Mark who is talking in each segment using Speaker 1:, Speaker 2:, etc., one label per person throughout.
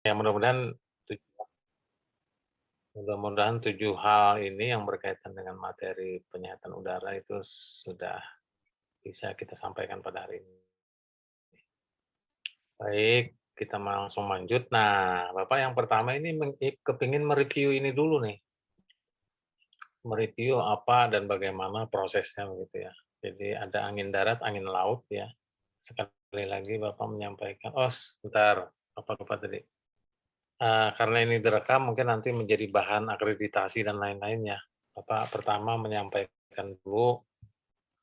Speaker 1: Ya mudah-mudahan 7 hal ini yang berkaitan dengan materi penyehatan udara itu sudah bisa kita sampaikan pada hari ini. Baik, kita langsung lanjut. Nah, Bapak yang pertama ini kepingin mereview ini dulu nih, mereview apa dan bagaimana prosesnya begitu ya. Jadi ada angin darat, angin laut ya. Sekali lagi Bapak menyampaikan, oh sebentar, apa lupa tadi. Karena ini direkam mungkin nanti menjadi bahan akreditasi dan lain-lainnya. Bapak pertama menyampaikan dulu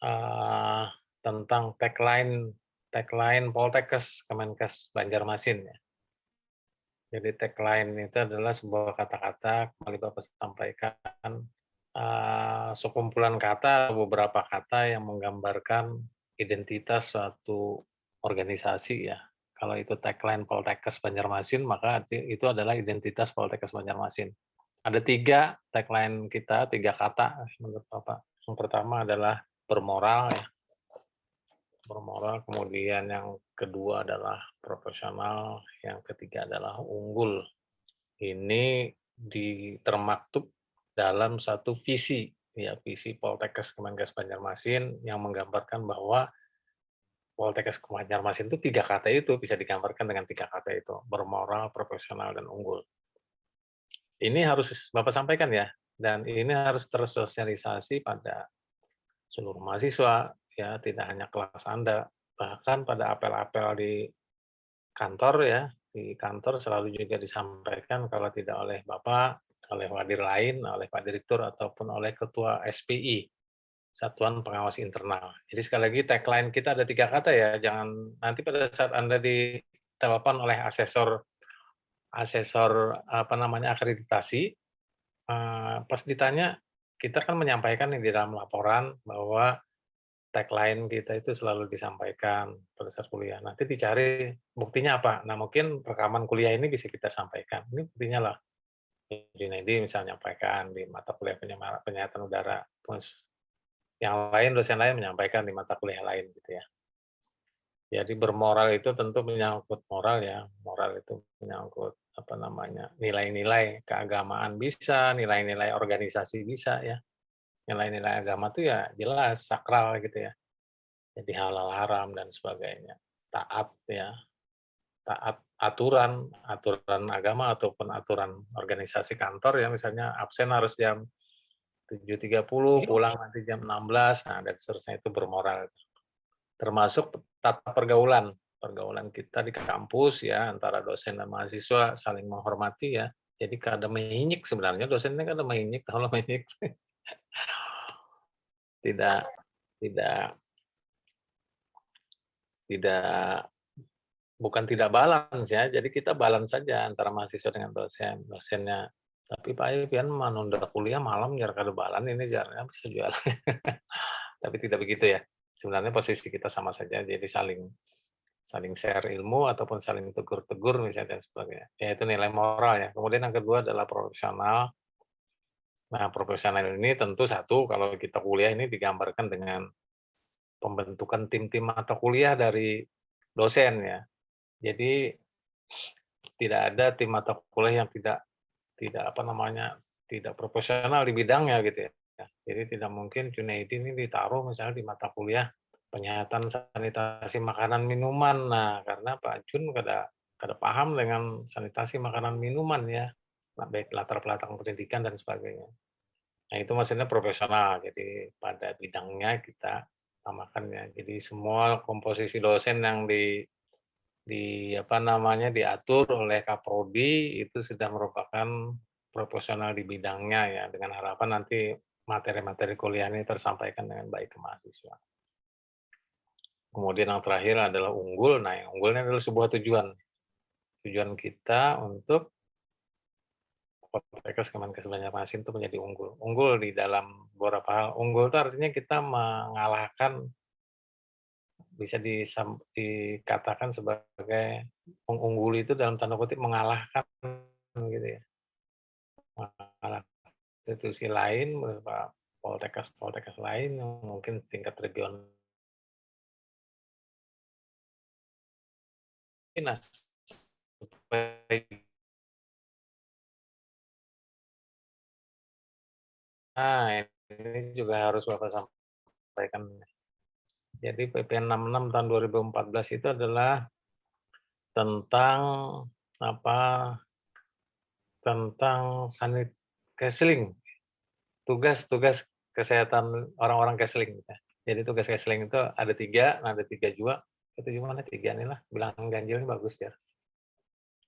Speaker 1: eee, tentang tagline tagline Poltekkes Kemenkes Banjarmasin ya. Jadi tagline itu adalah sebuah kata-kata kembali Bapak sampaikan, sekumpulan kata, beberapa kata yang menggambarkan identitas suatu organisasi ya. Kalau itu tagline Poltekkes Banjarmasin, maka itu adalah identitas Poltekkes Banjarmasin. Ada 3 tagline kita, 3 kata menurut Bapak. Yang pertama adalah bermoral ya, bermoral, kemudian yang kedua adalah profesional, yang ketiga adalah unggul. Ini termaktub dalam satu visi, ya visi Poltekkes Kemenkes Banjarmasin yang menggambarkan bahwa Poltekkes Banjarmasin itu 3 kata itu bisa digambarkan dengan 3 kata itu, bermoral, profesional, dan unggul. Ini harus Bapak sampaikan ya, dan ini harus tersosialisasi pada seluruh mahasiswa, ya tidak hanya kelas Anda, bahkan pada apel-apel kantor ya, di kantor selalu juga disampaikan kalau tidak oleh Bapak, oleh wadir lain, oleh Pak Direktur, ataupun oleh Ketua SPI, Satuan Pengawas Internal. Jadi sekali lagi tagline kita ada 3 kata ya, jangan nanti pada saat Anda ditelepon oleh asesor asesor, apa namanya, akreditasi, pas ditanya, kita kan menyampaikan nih di dalam laporan bahwa tagline kita itu selalu disampaikan pada saat kuliah. Nanti dicari buktinya apa. Nah, mungkin rekaman kuliah ini bisa kita sampaikan. Ini buktinya lah. Junaidi misalnya menyampaikan di mata kuliah penyehatan udara. Terus yang lain, dosen lain menyampaikan di mata kuliah lain gitu ya. Jadi bermoral itu tentu menyangkut moral ya. Moral itu menyangkut apa namanya, nilai-nilai keagamaan bisa, nilai-nilai organisasi bisa ya. Nilai-nilai agama itu ya jelas sakral gitu ya. Jadi halal haram dan sebagainya. Taat ya, taat aturan, aturan agama ataupun aturan organisasi kantor ya, misalnya absen harus jam 7.30, pulang nanti jam 16, nah dan seterusnya itu bermoral. Termasuk tata pergaulan, pergaulan kita di kampus ya, antara dosen dan mahasiswa saling menghormati ya. Jadi kada menyinyik sebenarnya, dosennya kada menyinyik, kalau menyinyik tidak tidak tidak bukan tidak balance ya, jadi kita balance saja antara mahasiswa dengan dosen. Dosennya, "Tapi Pak Ayu pian manunda kuliah malam jar kada balan ini jar, bisa jual." Tapi tidak begitu ya. Sebenarnya posisi kita sama saja, jadi saling saling share ilmu ataupun saling tegur-tegur misalnya dan sebagainya. Ya itu nilai moral ya. Kemudian yang kedua adalah profesional. Nah, profesional ini tentu satu kalau kita kuliah ini digambarkan dengan pembentukan tim-tim mata kuliah dari dosen ya. Jadi tidak ada tim mata kuliah yang tidak tidak apa namanya, tidak profesional di bidangnya gitu ya. Jadi tidak mungkin Junaidi ini ditaruh misalnya di mata kuliah penyehatan sanitasi makanan minuman. Nah, karena Pak Jun kada kada paham dengan sanitasi makanan minuman ya, baik latar belakang pendidikan dan sebagainya. Nah, itu maksudnya profesional, jadi pada bidangnya kita utamakan. Jadi semua komposisi dosen yang apa namanya, diatur oleh kaprodi itu sudah merupakan profesional di bidangnya ya, dengan harapan nanti materi-materi kuliah ini tersampaikan dengan baik ke mahasiswa. Kemudian yang terakhir adalah unggul. Nah, yang unggulnya adalah sebuah tujuan. Tujuan kita untuk Poltekkes Kemenkes Banjarmasin itu menjadi unggul. Unggul di dalam beberapa hal. Unggul itu artinya kita mengalahkan, bisa dikatakan sebagai mengungguli itu dalam tanda kutip mengalahkan gitu ya. Mengalahkan institusi lain, beberapa Poltekkes lain yang mungkin tingkat regional. Nah, supaya Nah, ini juga harus Bapak sampaikan. Jadi PP 66 tahun 2014 itu adalah tentang apa, tentang Kesling, tugas-tugas kesehatan orang-orang Kesling. Jadi tugas Kesling itu ada 3, ada 3 juga. Itu gimana 3 inilah, bilangan ganjil ini bagus ya.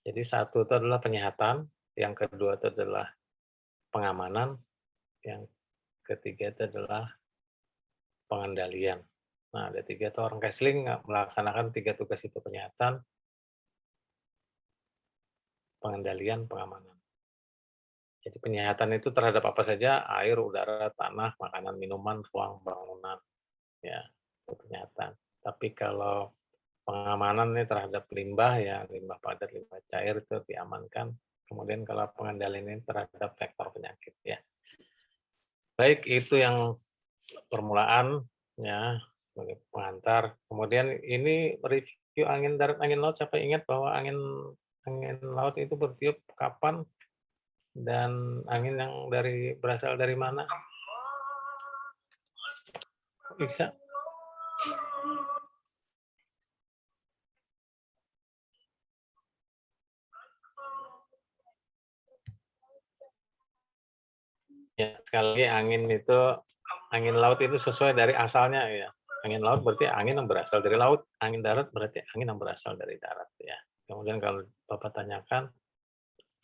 Speaker 1: Jadi 1 itu adalah penyehatan, yang kedua itu adalah pengamanan, yang ketiga itu adalah pengendalian. Nah, ada 3 itu orang Kesling melaksanakan 3 tugas itu, penyehatan, pengendalian, pengamanan. Jadi penyehatan itu terhadap apa saja, air, udara, tanah, makanan, minuman, ruang, bangunan, ya, itu penyehatan. Tapi kalau pengamanan nih terhadap limbah ya, limbah padat, limbah cair itu diamankan. Kemudian kalau pengendalian ini terhadap vektor penyakit ya. Baik, itu yang permulaan ya sebagai pengantar. Kemudian ini review angin darat, angin laut. Siapa ingat bahwa angin angin laut itu bertiup kapan dan angin yang berasal dari mana? Bisa? Ya, sekali lagi angin laut itu sesuai dari asalnya ya. Angin laut berarti angin yang berasal dari laut, angin darat berarti angin yang berasal dari darat ya. Kemudian kalau Bapak tanyakan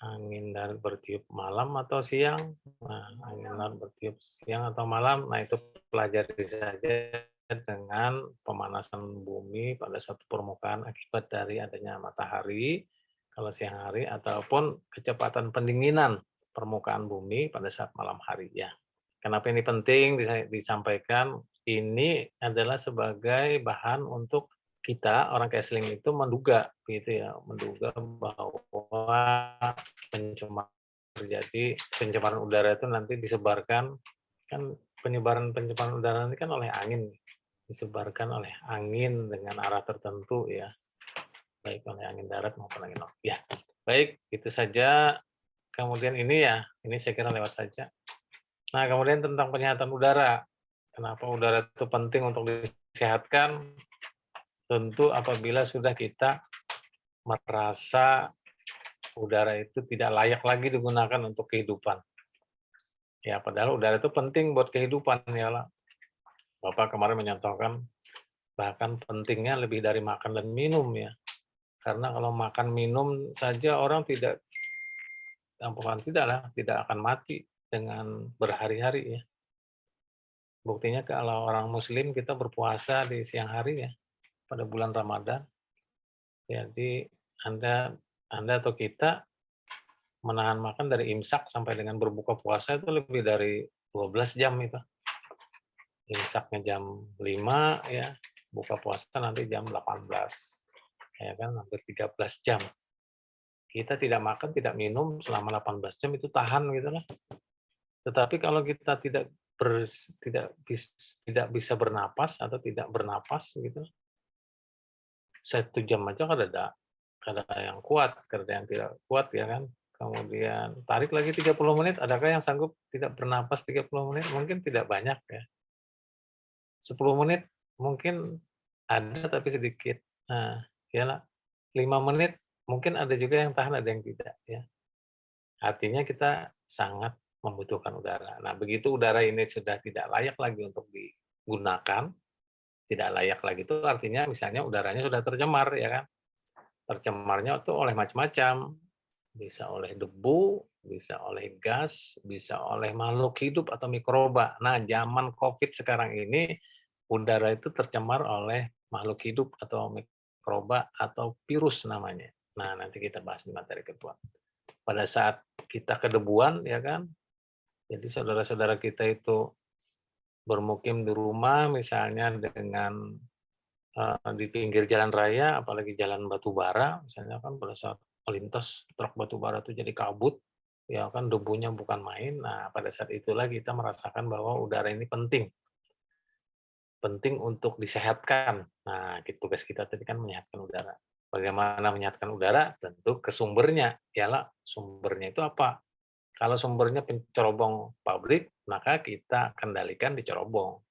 Speaker 1: angin darat bertiup malam atau siang? Nah, angin laut bertiup siang atau malam? Nah, itu pelajari saja dengan pemanasan bumi pada suatu permukaan akibat dari adanya matahari kalau siang hari ataupun kecepatan pendinginan permukaan bumi pada saat malam hari ya. Kenapa ini penting disampaikan? Ini adalah sebagai bahan untuk kita orang Kesling itu menduga gitu ya, menduga bahwa pencemaran terjadi, pencemaran udara itu nanti disebarkan, kan penyebaran pencemaran udara ini kan oleh angin, disebarkan oleh angin dengan arah tertentu ya, baik oleh angin darat maupun angin laut. Ya, baik itu saja. Kemudian ini saya kira lewat saja. Nah, kemudian tentang penyehatan udara. Kenapa udara itu penting untuk disehatkan? Tentu apabila sudah kita merasa udara itu tidak layak lagi digunakan untuk kehidupan. Ya, padahal udara itu penting buat kehidupan ya lah. Bapak kemarin menyatakan bahkan pentingnya lebih dari makan dan minum ya. Karena kalau makan minum saja orang tidak, bukan tidak lah, tidak akan mati dengan berhari-hari ya. Buktinya kalau orang Muslim kita berpuasa di siang hari ya pada bulan Ramadan. Jadi Anda atau kita menahan makan dari imsak sampai dengan berbuka puasa itu lebih dari 12 jam itu. Imsaknya jam 5 ya, buka puasa nanti jam 18. Ya kan, hampir 13 jam. Kita tidak makan, tidak minum selama 18 jam itu tahan gitu lah. Tetapi kalau kita tidak bisa bernapas atau tidak bernapas gitu, 1 jam aja kada yang kuat, kada yang tidak kuat ya kan. Kemudian tarik lagi 30 menit, adakah yang sanggup tidak bernapas 30 menit? Mungkin tidak banyak ya. 10 menit mungkin ada tapi sedikit. Nah, ya 5 menit mungkin ada juga yang tahan, ada yang tidak ya. Artinya kita sangat membutuhkan udara. Nah, begitu udara ini sudah tidak layak lagi untuk digunakan, tidak layak lagi itu artinya misalnya udaranya sudah tercemar ya kan. Tercemarnya itu oleh macam-macam, bisa oleh debu, bisa oleh gas, bisa oleh makhluk hidup atau mikroba. Nah, zaman Covid sekarang ini udara itu tercemar oleh makhluk hidup atau mikroba atau virus namanya. Nah, nanti kita bahas di materi kedua. Pada saat kita kedebuan ya kan, jadi saudara-saudara kita itu bermukim di rumah misalnya dengan di pinggir jalan raya, apalagi jalan batu bara, misalnya kan pada saat melintas truk batu bara itu jadi kabut, ya kan debunya bukan main. Nah, pada saat itulah kita merasakan bahwa udara ini penting, penting untuk disehatkan. Nah, tugas kita tadi kan menyehatkan udara. Bagaimana menyehatkan udara? Tentu ke sumbernya. Ialah sumbernya itu apa? Kalau sumbernya cerobong pabrik, maka kita kendalikan di cerobong.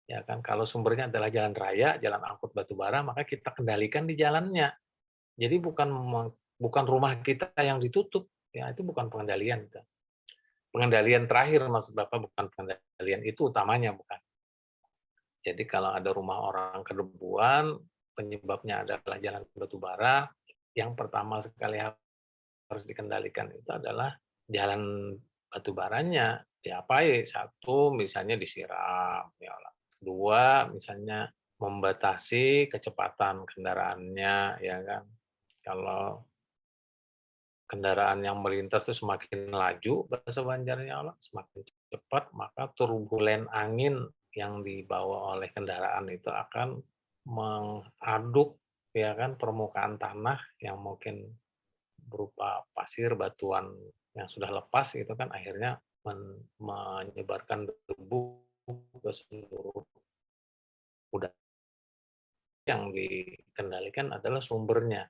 Speaker 1: Ya kan, kalau sumbernya adalah jalan raya, jalan angkut batu bara, maka kita kendalikan di jalannya. Jadi bukan rumah kita yang ditutup, ya itu bukan pengendalian. Pengendalian terakhir maksud Bapak, bukan pengendalian, itu utamanya bukan. Jadi kalau ada rumah orang kedebuan, penyebabnya adalah jalan batu bara, yang pertama sekali harus dikendalikan itu adalah jalan batu baranya. Diapain? Satu, misalnya disiram, ya. Dua, misalnya membatasi kecepatan kendaraannya, ya kan. Kalau kendaraan yang melintas itu semakin laju, bahasa Banjarnya Allah, semakin cepat, maka turbulen angin yang dibawa oleh kendaraan itu akan mengaduk, ya kan, permukaan tanah yang mungkin berupa pasir, batuan yang sudah lepas itu kan akhirnya menyebarkan debu ke seluruh udara. Yang dikendalikan adalah sumbernya.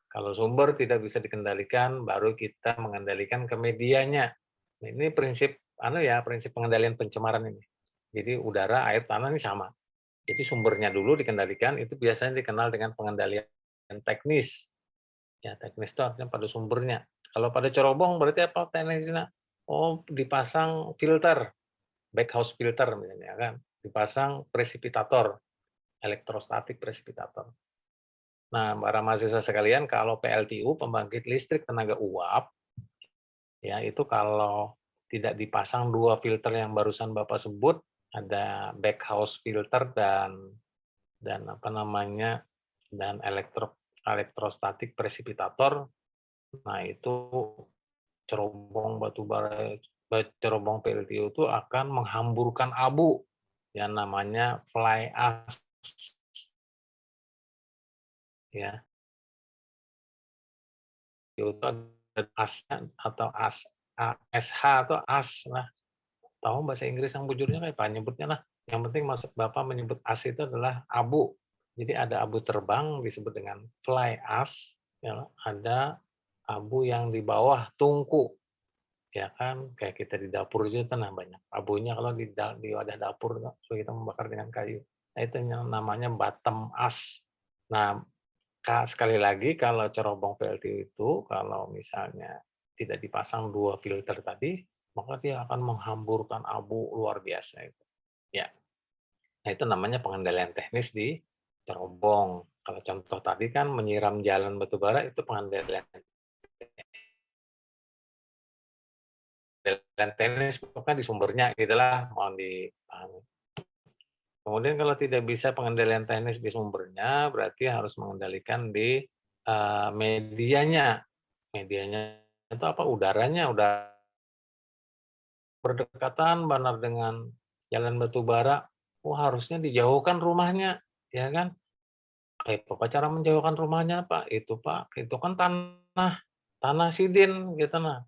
Speaker 1: Kalau sumber tidak bisa dikendalikan, baru kita mengendalikan ke medianya. Ini prinsip prinsip pengendalian pencemaran ini. Jadi udara, air, tanah ini sama. Jadi sumbernya dulu dikendalikan, itu biasanya dikenal dengan pengendalian teknis. Ya, teknis itu artinya pada sumbernya. Kalau pada cerobong berarti apa teknisnya? Oh, dipasang filter, backhouse filter misalnya kan. Dipasang presipitator, elektrostatik presipitator. Nah, para mahasiswa sekalian, kalau PLTU, pembangkit listrik tenaga uap, ya itu kalau tidak dipasang 2 filter yang barusan Bapak sebut, ada backhouse filter dan apa namanya, dan elektrostatik presipitator. Nah, itu cerobong batubara, cerobong PLTU itu akan menghamburkan abu yang namanya fly ash, ya. Itu ada asnya atau ASH atau as lah. Tahu bahasa Inggris yang bujurnya kayak apa nyebutnya lah. Yang penting masuk Bapak menyebut as itu adalah abu. Jadi ada abu terbang disebut dengan fly ash, ya, ada abu yang di bawah tungku, ya kan, kayak kita di dapur itu kan banyak abunya kalau di wadah dapur so kita membakar dengan kayu. Nah, itu yang namanya bottom ash. Nah, sekali lagi kalau cerobong PLTU itu kalau misalnya tidak dipasang 2 filter tadi, maka dia akan menghamburkan abu luar biasa itu. Ya. Nah, itu namanya pengendalian teknis di cerobong. Kalau contoh tadi kan menyiram jalan batubara itu pengendalian teknis, pokoknya di sumbernya gitulah, mohon dipahami. Kemudian kalau tidak bisa pengendalian teknis di sumbernya, berarti harus mengendalikan di medianya. Medianya itu apa? Udaranya, udah berdekatan benar dengan jalan batu bara, oh harusnya dijauhkan rumahnya, ya kan? Apa cara menjauhkan rumahnya, Pak? Pak, itu kan tanah sidin gitu nah.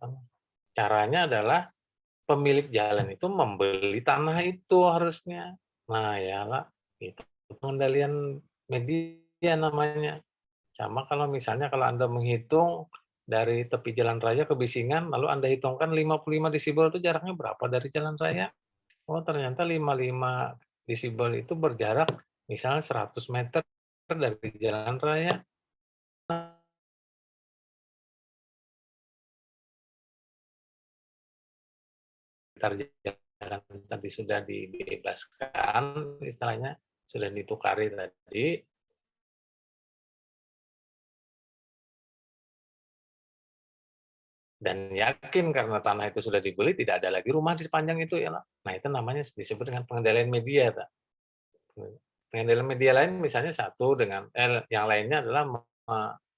Speaker 1: Caranya adalah pemilik jalan itu membeli tanah itu harusnya. Nah, ya lah, itu pengendalian media namanya. Sama kalau misalnya kalau Anda menghitung dari tepi jalan raya ke Bisingan, lalu Anda hitungkan 55 desibel itu jaraknya berapa dari jalan raya? Oh, ternyata 55 desibel itu berjarak misalnya 100 meter dari jalan raya. Jalan tadi sudah dibebaskan, istilahnya sudah ditukari tadi, dan yakin karena tanah itu sudah dibeli, tidak ada lagi rumah di sepanjang itu ya. Nah, itu namanya disebut dengan pengendalian media. Pengendalian media lain misalnya satu dengan yang lainnya adalah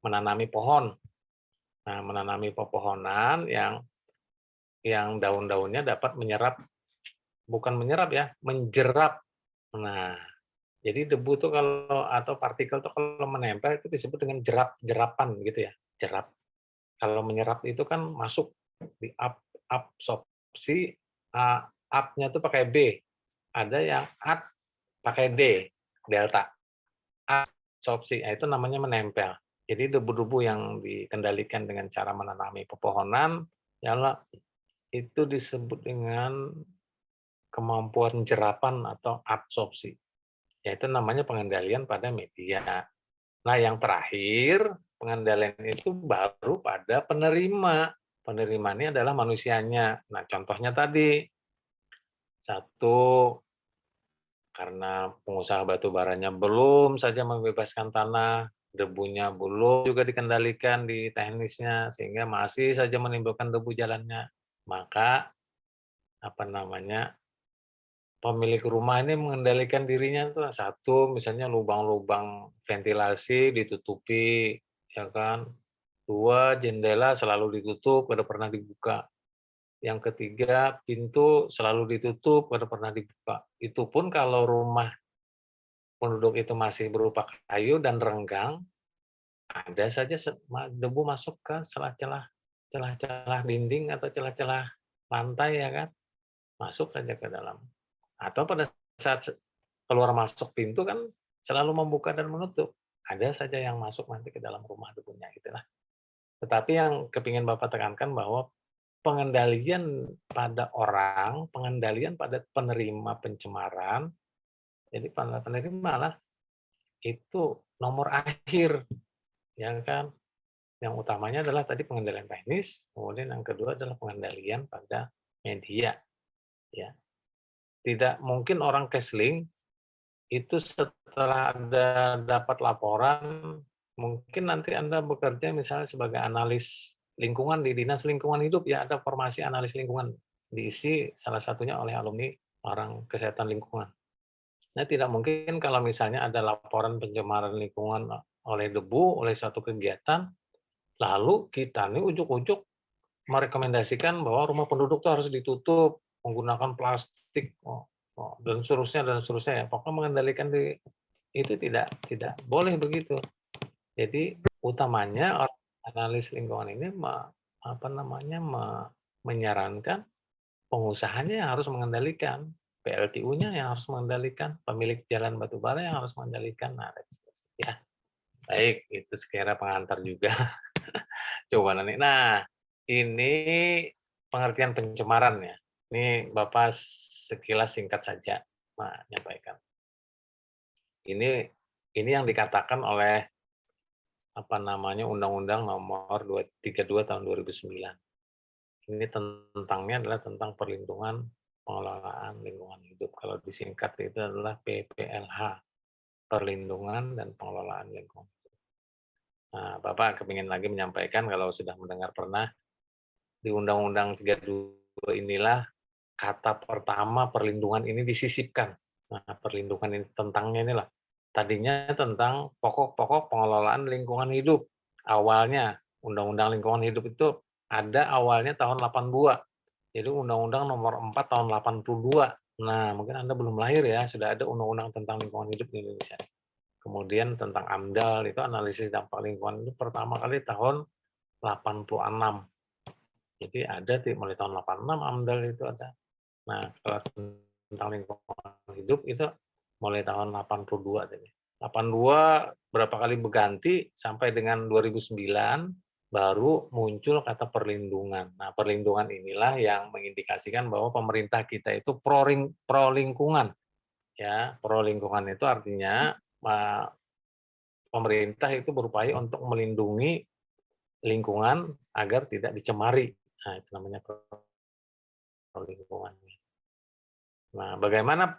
Speaker 1: menanami pohon. Nah, menanami pepohonan yang daun-daunnya dapat menyerap, bukan menyerap ya, menjerap. Nah, jadi debu tuh kalau atau partikel tuh kalau menempel itu disebut dengan jerapan gitu ya, jerap. Kalau menyerap itu kan masuk di absorpsi, up-nya tuh pakai B. Ada yang ad pakai D, delta. Absorpsi, itu namanya menempel. Jadi debu-debu yang dikendalikan dengan cara menanami pepohonan, Ya Allah, itu disebut dengan kemampuan jerapan atau absorpsi, yaitu namanya pengendalian pada media. Nah, yang terakhir, pengendalian itu baru pada penerima. Penerima ini adalah manusianya. Nah, contohnya tadi, satu, karena pengusaha batu baranya belum saja membebaskan tanah, debunya belum juga dikendalikan di teknisnya, sehingga masih saja menimbulkan debu jalannya. Maka, apa namanya, pemilik rumah ini mengendalikan dirinya tuh, satu, misalnya lubang-lubang ventilasi ditutupi, ya kan. Dua, jendela selalu ditutup, tidak pernah dibuka. Yang ketiga, pintu selalu ditutup, tidak pernah dibuka. Itu pun kalau rumah penduduk itu masih berupa kayu dan renggang, ada saja debu masuk ke celah-celah dinding atau celah-celah lantai, ya kan, masuk saja ke dalam. Atau pada saat keluar masuk pintu kan selalu membuka dan menutup. Ada saja yang masuk nanti ke dalam rumah debunya, gitulah. Tetapi yang kepingin Bapak tekankan bahwa pengendalian pada orang, pengendalian pada penerima pencemaran, jadi pada penerima lah, itu nomor akhir, ya kan. Yang utamanya adalah tadi pengendalian teknis, kemudian yang kedua adalah pengendalian pada media. Ya, tidak mungkin orang Kesling itu setelah dapat laporan, mungkin nanti Anda bekerja misalnya sebagai analis lingkungan di Dinas Lingkungan Hidup, ya ada formasi analis lingkungan, diisi salah satunya oleh alumni orang kesehatan lingkungan. Nah, tidak mungkin kalau misalnya ada laporan pencemaran lingkungan oleh debu, oleh suatu kegiatan, lalu kita nih ujuk-ujuk merekomendasikan bahwa rumah penduduk itu harus ditutup, menggunakan plastik, dan seterusnya ya. Pokoknya mengendalikan itu tidak boleh begitu. Jadi utamanya analis lingkungan ini menyarankan pengusahanya yang harus mengendalikan, PLTU-nya yang harus mengendalikan, pemilik jalan batubara yang harus mengendalikan. Nah, ya, baik, itu sekira pengantar juga. Coba nanti. Nah, ini pengertian pencemaran ya. Ini Bapak sekilas singkat saja menyampaikan. Ini yang dikatakan oleh Undang-Undang Nomor 32 Tahun 2009. Ini tentangnya adalah tentang perlindungan pengelolaan lingkungan hidup. Kalau disingkat itu adalah PPLH, perlindungan dan pengelolaan lingkungan. Nah, Bapak kepingin lagi menyampaikan kalau sudah mendengar pernah di Undang-Undang 32 inilah kata pertama perlindungan ini disisipkan. Nah, perlindungan ini tentangnya inilah. Tadinya tentang pokok-pokok pengelolaan lingkungan hidup. Awalnya Undang-Undang Lingkungan Hidup itu ada awalnya tahun 82. Jadi Undang-Undang Nomor 4 tahun 82. Nah, mungkin Anda belum lahir ya, sudah ada undang-undang tentang lingkungan hidup di Indonesia. Kemudian tentang AMDAL itu analisis dampak lingkungan itu pertama kali tahun 86. Jadi ada mulai tahun 86 AMDAL itu ada. Nah, kalau tentang lingkungan hidup itu mulai tahun 82 tadi. 82 berapa kali berganti sampai dengan 2009 baru muncul kata perlindungan. Nah, perlindungan inilah yang mengindikasikan bahwa pemerintah kita itu pro lingkungan. Ya, pro lingkungan itu artinya pemerintah itu berupaya untuk melindungi lingkungan agar tidak dicemari. Nah, itu namanya pro lingkungan. Nah, bagaimana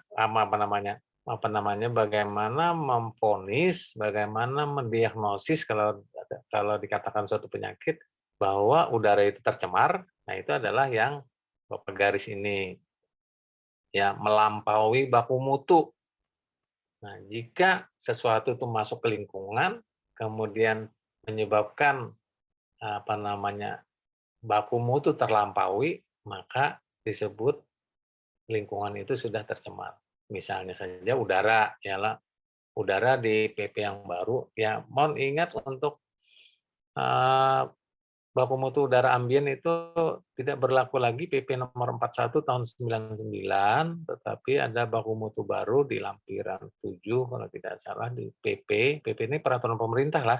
Speaker 1: bagaimana memvonis, bagaimana mendiagnosis kalau dikatakan suatu penyakit bahwa udara itu tercemar, nah itu adalah yang Bapak garis ini, ya, melampaui baku mutu. Nah, jika sesuatu itu masuk ke lingkungan, kemudian menyebabkan baku mutu terlampaui, maka disebut lingkungan itu sudah tercemar. Misalnya saja udara, ya, udara di PP yang baru, ya mohon ingat untuk baku mutu udara ambien itu tidak berlaku lagi PP nomor 41 tahun 99, tetapi ada baku mutu baru di lampiran 7 kalau tidak salah di PP ini peraturan pemerintah lah,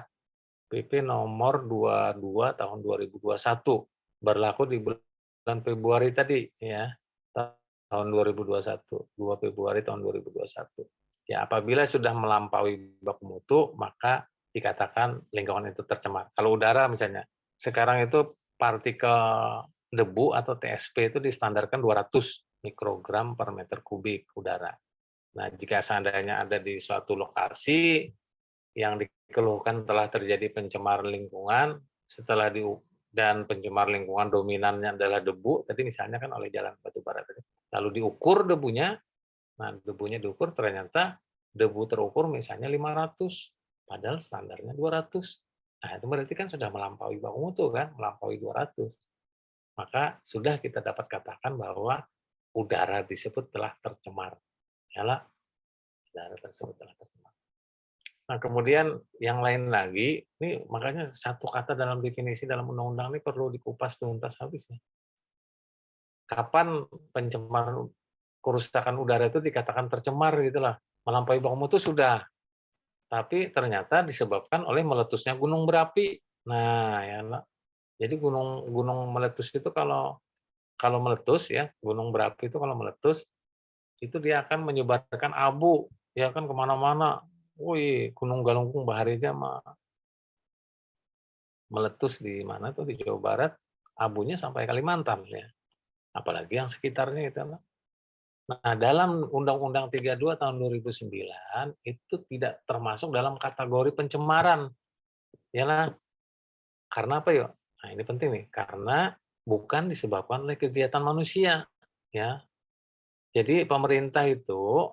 Speaker 1: PP nomor 22 tahun 2021. berlaku di bulan Februari tadi ya, tahun 2021, 2 Februari tahun 2021. Ya, apabila sudah melampaui baku mutu, maka dikatakan lingkungan itu tercemar. Kalau udara misalnya, sekarang itu partikel debu atau TSP itu distandarkan 200 mikrogram per meter kubik udara. Nah, jika seandainya ada di suatu lokasi yang dikeluhkan telah terjadi pencemaran lingkungan, setelah dan pencemar lingkungan dominannya adalah debu, tadi misalnya kan oleh jalan batubara tadi. Lalu diukur debunya, nah debunya diukur ternyata debu terukur misalnya 500, padahal standarnya 200. Nah, itu berarti kan sudah melampaui baku mutu kan, melampaui 200. Maka sudah kita dapat katakan bahwa udara tersebut telah tercemar. Yalah, udara tersebut telah tercemar. Nah, kemudian yang lain lagi, ini makanya satu kata dalam definisi dalam undang-undang ini perlu dikupas tuntas habis ya. Kapan pencemaran kerusakan udara itu dikatakan tercemar gitulah. Melampaui baku mutu sudah, tapi ternyata disebabkan oleh meletusnya gunung berapi. Nah, ya, jadi gunung gunung meletus itu kalau kalau meletus ya, gunung berapi itu kalau meletus itu dia akan menyebarkan abu ya kan kemana-mana. Wih, Gunung Galunggung Bahari aja meletus di mana tuh di Jawa Barat, abunya sampai Kalimantan ya. Apalagi yang sekitarnya itu. Nah, dalam Undang-Undang 32 tahun 2009 itu tidak termasuk dalam kategori pencemaran. Ya lah, karena apa yuk? Nah, ini penting nih, karena bukan disebabkan oleh kegiatan manusia, ya. Jadi pemerintah itu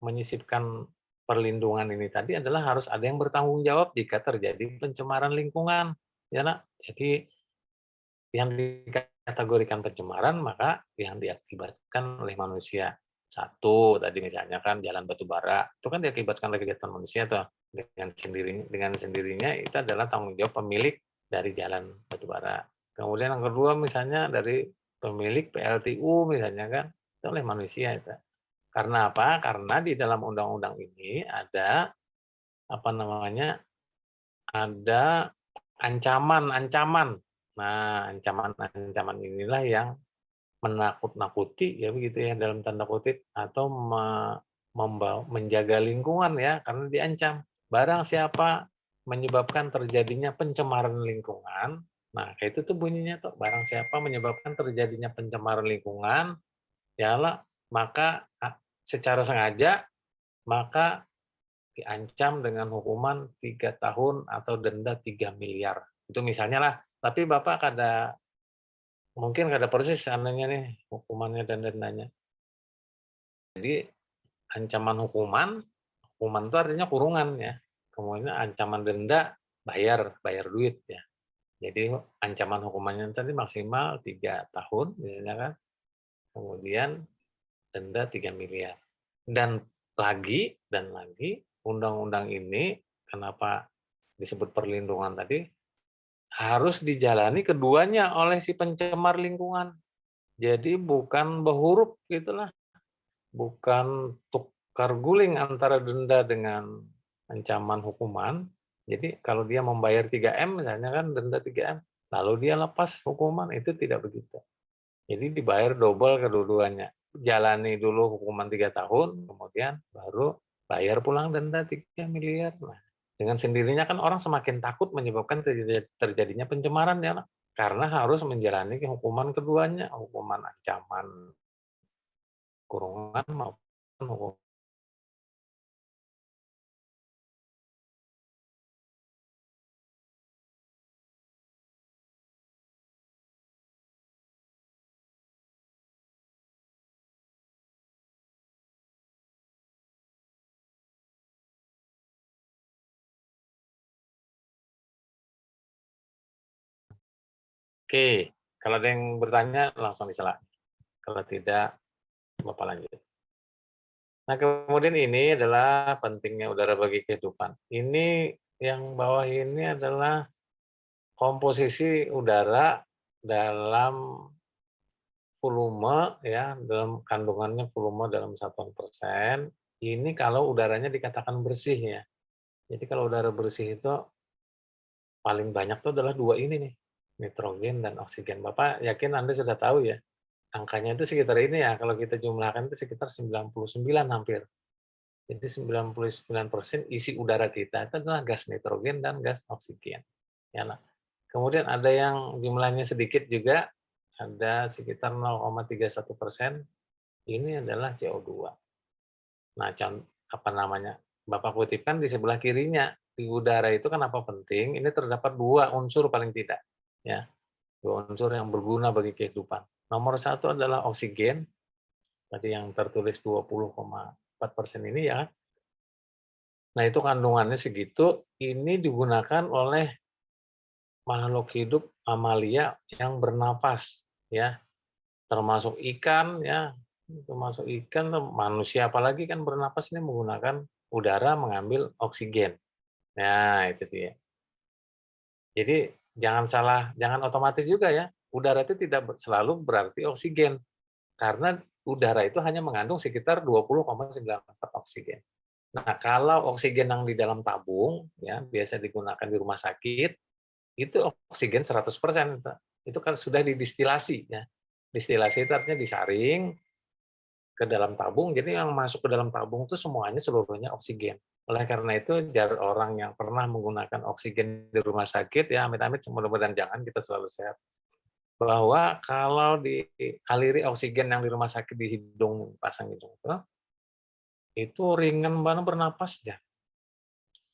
Speaker 1: menyisipkan perlindungan ini tadi adalah harus ada yang bertanggung jawab jika terjadi pencemaran lingkungan, ya nak. Jadi yang dikategorikan pencemaran maka yang diakibatkan oleh manusia. Satu tadi misalnya kan jalan batu bara itu kan diakibatkan oleh kegiatan manusia tuh dengan sendirinya itu adalah tanggung jawab pemilik dari jalan batu bara. Kemudian yang kedua misalnya dari pemilik PLTU misalnya kan itu oleh manusia itu. Karena apa? Karena di dalam undang-undang ini ada apa namanya? Ada ancaman-ancaman. Nah, ancaman-ancaman inilah yang menakut-nakuti ya begitu ya dalam tanda kutip atau menjaga lingkungan ya karena diancam. Barang siapa menyebabkan terjadinya pencemaran lingkungan, nah kayak itu tuh bunyinya tuh barang siapa menyebabkan terjadinya pencemaran lingkungan, yalah maka secara sengaja maka diancam dengan hukuman 3 tahun atau denda 3 miliar. Itu misalnya lah. Tapi Bapak mungkin kada persis anunya nih, hukumannya dan dendanya. Jadi ancaman hukuman itu artinya kurungan ya. Kemudian ancaman denda, bayar duit ya. Jadi ancaman hukumannya tadi maksimal 3 tahun, misalnya kan. Kemudian denda 3 miliar. Dan lagi, undang-undang ini kenapa disebut perlindungan tadi, harus dijalani keduanya oleh si pencemar lingkungan. Jadi bukan berhuruf gitulah, bukan tukar guling antara denda dengan ancaman hukuman. Jadi kalau dia membayar 3M misalnya kan denda 3M, lalu dia lepas hukuman, itu tidak begitu. Jadi dibayar double kedua-duanya. Jalani dulu hukuman 3 tahun, kemudian baru bayar pulang denda 3 miliar. Nah, dengan sendirinya kan orang semakin takut menyebabkan terjadinya pencemaran ya, karena harus menjalani hukuman keduanya, hukuman ancaman kurungan maupun hukum. Oke, kalau ada yang bertanya langsung disela. Kalau tidak, Bapak lanjut. Nah, kemudian ini adalah pentingnya udara bagi kehidupan. Ini yang bawah ini adalah komposisi udara dalam volume ya, dalam kandungannya volume dalam satuan persen, ini kalau udaranya dikatakan bersih ya. Jadi kalau udara bersih itu paling banyak itu adalah 2 ini nih. nitrogen dan oksigen. Bapak yakin Anda sudah tahu ya, angkanya itu sekitar ini ya, kalau kita jumlahkan itu sekitar 99 hampir. Jadi 99% isi udara kita itu adalah gas nitrogen dan gas oksigen. Ya, nah. Kemudian ada yang jumlahnya sedikit juga, ada sekitar 0,31%, ini adalah CO2. Nah, apa namanya, Bapak kutipkan di sebelah kirinya, di udara itu kenapa penting, ini terdapat 2 unsur paling tidak, ya, 2 unsur yang berguna bagi kehidupan. Nomor 1 adalah oksigen, tadi yang tertulis 20,4% ini ya. Nah, itu kandungannya segitu, ini digunakan oleh makhluk hidup mamalia yang bernapas, ya, termasuk ikan, ya, termasuk ikan, manusia apalagi kan bernapas ini menggunakan udara mengambil oksigen. Nah, itu dia. Jadi jangan otomatis juga ya, udara itu tidak selalu berarti oksigen, karena udara itu hanya mengandung sekitar 20,94 oksigen. Nah, kalau oksigen yang di dalam tabung, ya, biasa digunakan di rumah sakit, itu oksigen 100%, Pak. Itu kan sudah didistilasi, ya. Distilasi itu artinya disaring ke dalam tabung, jadi yang masuk ke dalam tabung itu semuanya seluruhnya oksigen. Oleh karena itu, orang yang pernah menggunakan oksigen di rumah sakit, ya amit-amit, mudah-mudahan jangan, kita selalu sehat. Bahwa kalau dialiri oksigen yang di rumah sakit di hidung, pasang hidung itu ringan banget bernapas ya.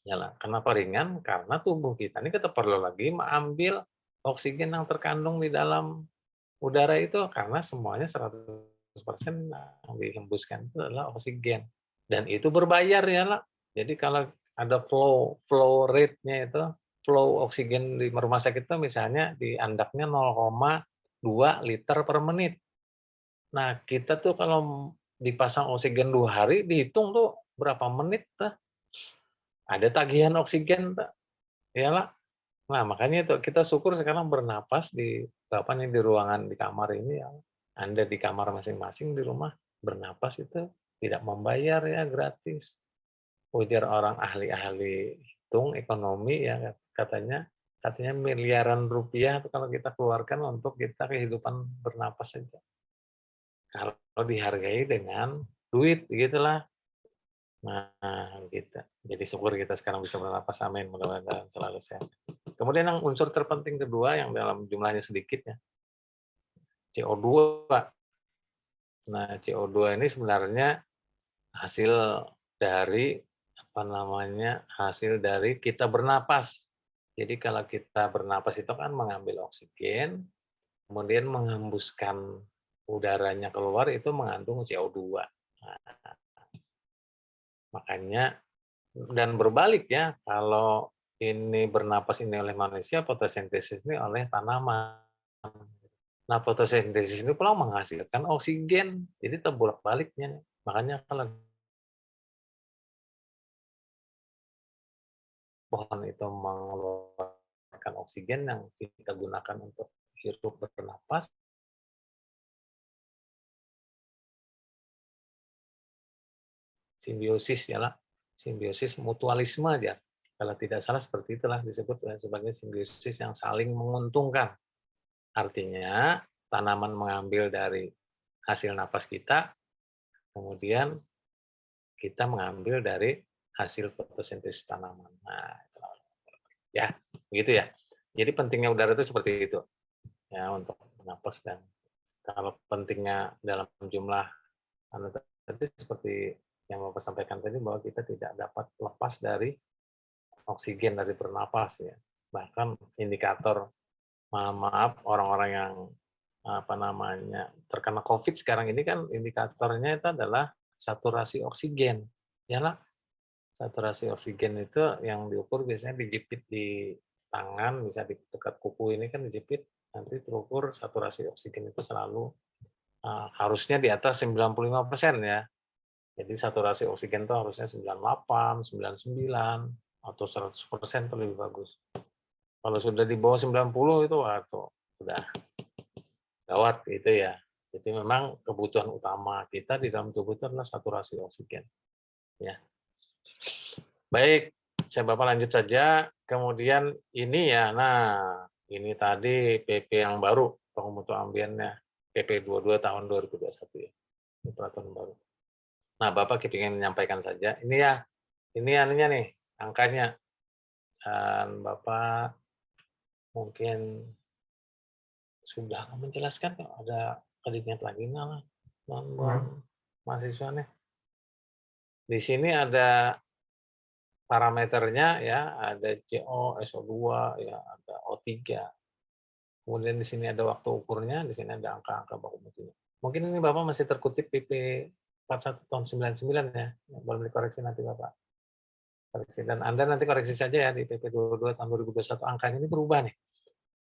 Speaker 1: Yalah, kenapa ringan? Karena tubuh kita ini kita perlu lagi mengambil oksigen yang terkandung di dalam udara itu, karena semuanya 100% yang dihembuskan itu adalah oksigen. Dan itu berbayar ya, lah. Jadi kalau ada flow rate-nya itu, flow oksigen di rumah sakit itu misalnya di andapnya 0,2 liter per menit. Nah, kita tuh kalau dipasang oksigen 2 hari, dihitung tuh berapa menit tuh. Ada tagihan oksigen tuh, ya lah. Nah, makanya itu kita syukur sekarang bernapas di Bapak nih di ruangan di kamar ini ya, Anda di kamar masing-masing di rumah bernapas itu tidak membayar ya, gratis. Ujar orang ahli-ahli hitung ekonomi ya, katanya miliaran rupiah kalau kita keluarkan untuk kita kehidupan bernapas saja. Kalau dihargai dengan duit gitulah. Nah, gitu. Jadi syukur kita sekarang bisa bernapas, amin, mudah-mudahan selalu sehat. Kemudian yang unsur terpenting kedua yang dalam jumlahnya sedikit ya, CO2. Nah, CO2 ini sebenarnya hasil dari apa namanya? Hasil dari kita bernapas. Jadi kalau kita bernapas itu kan mengambil oksigen, kemudian menghembuskan udaranya keluar itu mengandung CO2. Nah, makanya dan berbalik ya, kalau ini bernapas ini oleh manusia, fotosintesis ini oleh tanaman. Nah, fotosintesis ini pula menghasilkan oksigen, jadi terbolak-baliknya. Makanya kalau pohon itu mengeluarkan oksigen yang kita gunakan untuk hirup bernapas, simbiosis ya lah, simbiosis mutualisme aja. Kalau tidak salah seperti itulah disebut sebagai simbiosis yang saling menguntungkan. Artinya tanaman mengambil dari hasil napas kita, kemudian kita mengambil dari hasil fotosintesis tanaman. Nah, ya, begitu ya. Jadi pentingnya udara itu seperti itu, ya, untuk bernapas. Dan kalau pentingnya dalam jumlah tadi seperti yang Bapak sampaikan tadi, bahwa kita tidak dapat lepas dari oksigen dari bernapas ya. Bahkan indikator, maaf, orang-orang yang apa namanya terkena COVID sekarang ini kan indikatornya itu adalah saturasi oksigen, ya lah. Saturasi oksigen itu yang diukur biasanya dijepit di tangan, bisa di dekat kuku ini kan dijepit, nanti terukur saturasi oksigen itu selalu harusnya di atas 95% ya. Jadi saturasi oksigen itu harusnya 98, 99, atau 100% itu lebih bagus. Kalau sudah di bawah 90 itu waduh, sudah gawat itu ya. Jadi memang kebutuhan utama kita di dalam tubuh itu adalah saturasi oksigen. Ya. Baik, saya Bapak lanjut saja. Kemudian ini ya, nah Ini tadi PP yang baru, baku mutu ambiennya, PP 22 tahun 2021 ya. Ini peraturan baru. Nah, Bapak ingin menyampaikan saja, ini anunya nih, angkanya. Dan Bapak mungkin sudah menjelaskan kok, ada sedikit lagi lah, mahasiswa nih. Di sini ada parameternya ya, ada CO, SO2, ya, ada O3. Kemudian di sini ada waktu ukurnya, di sini ada angka-angka baku mutunya. Mungkin ini Bapak masih terkutip PP 41 tahun 99 ya. Boleh dikoreksi nanti Bapak. Koreksi. Dan Anda nanti koreksi saja ya di PP 22 tahun 2021, angkanya ini berubah nih.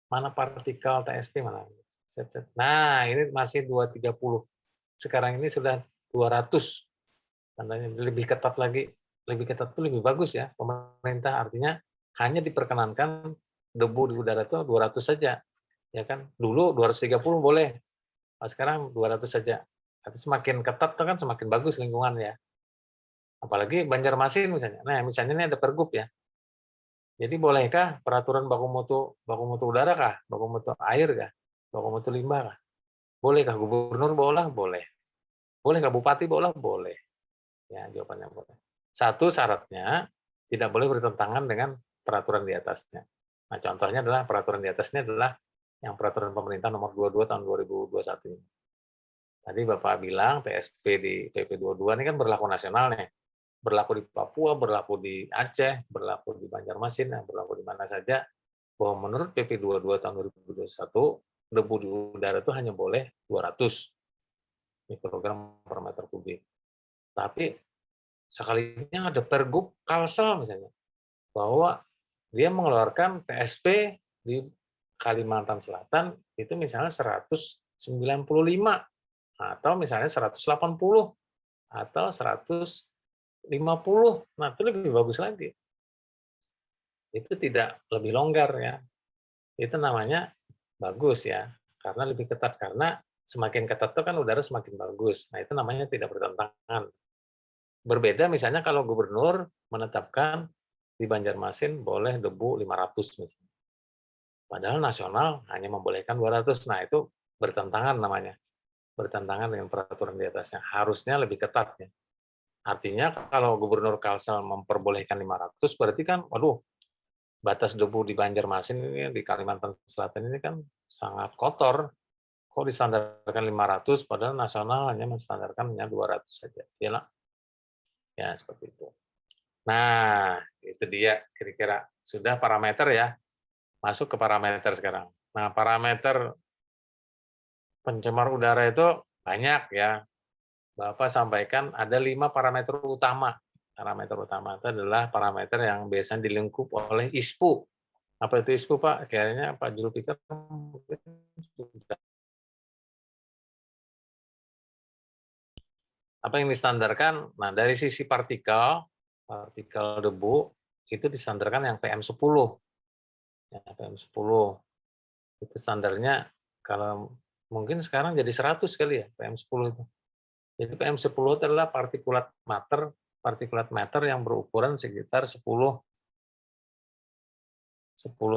Speaker 1: Mana partikel TSP mana? Nah, ini masih 230. Sekarang ini sudah 200. Tandanya lebih ketat lagi. Lebih ketat itu lebih bagus ya. Pemerintah artinya hanya diperkenankan debu di udara itu 200 saja. Ya kan? Dulu 230 boleh. Nah, sekarang 200 saja. Tapi semakin ketat itu kan semakin bagus lingkungan ya. Apalagi Banjarmasin misalnya. Nah, misalnya ini ada pergub ya. Jadi bolehkah peraturan baku mutu udara kah? Baku mutu air kah? Baku mutu limbah kah? Bolehkah gubernur boleh? Boleh. Bolehkah bupati boleh? Boleh. Ya, jawabannya boleh. Satu syaratnya tidak boleh bertentangan dengan peraturan di atasnya. Nah, contohnya adalah peraturan di atasnya adalah yang peraturan pemerintah nomor 22 tahun 2021 ini. Tadi Bapak bilang TSP di PP 22 ini kan berlaku nasional nih. Berlaku di Papua, berlaku di Aceh, berlaku di Banjarmasin, berlaku di mana saja, bahwa menurut PP 22 tahun 2021, debu di udara itu hanya boleh 200 mikrogram per meter kubik. Tapi sekalinya ada Pergub Kalsel misalnya, bahwa dia mengeluarkan TSP di Kalimantan Selatan itu misalnya 195 atau misalnya 180 atau 150. Nah, itu lebih bagus lagi. Itu tidak lebih longgar ya. Itu namanya bagus ya, karena lebih ketat. Karena semakin ketat itu kan udara semakin bagus. Nah, itu namanya tidak bertentangan. Berbeda misalnya kalau gubernur menetapkan di Banjarmasin boleh debu 500 misalnya. Padahal nasional hanya membolehkan 200. Nah, itu bertentangan namanya. Bertentangan dengan peraturan di atasnya. Harusnya lebih ketat ya. Artinya kalau Gubernur Kalsel memperbolehkan 500, berarti kan, waduh, batas debu di Banjarmasin ini, di Kalimantan Selatan ini kan sangat kotor. Kok distandarkan 500, padahal nasional hanya menstandarkan hanya 200 saja. Ya, ya seperti itu. Nah, itu dia kira-kira. Sudah parameter ya. Masuk ke parameter sekarang. Nah, parameter pencemar udara itu banyak ya. Bapak sampaikan ada 5 parameter utama. Parameter utama itu adalah parameter yang biasanya dilingkup oleh ISPU. Apa itu ISPU, Pak? Kayaknya Pak Julfikar mungkin sudah. Apa yang distandarkan? Nah, dari sisi partikel debu, itu distandarkan yang PM10. Ya, PM10. Itu standarnya kalau mungkin sekarang jadi 100 kali ya, PM10 itu. Jadi PM10 adalah partikulat matter yang berukuran sekitar 10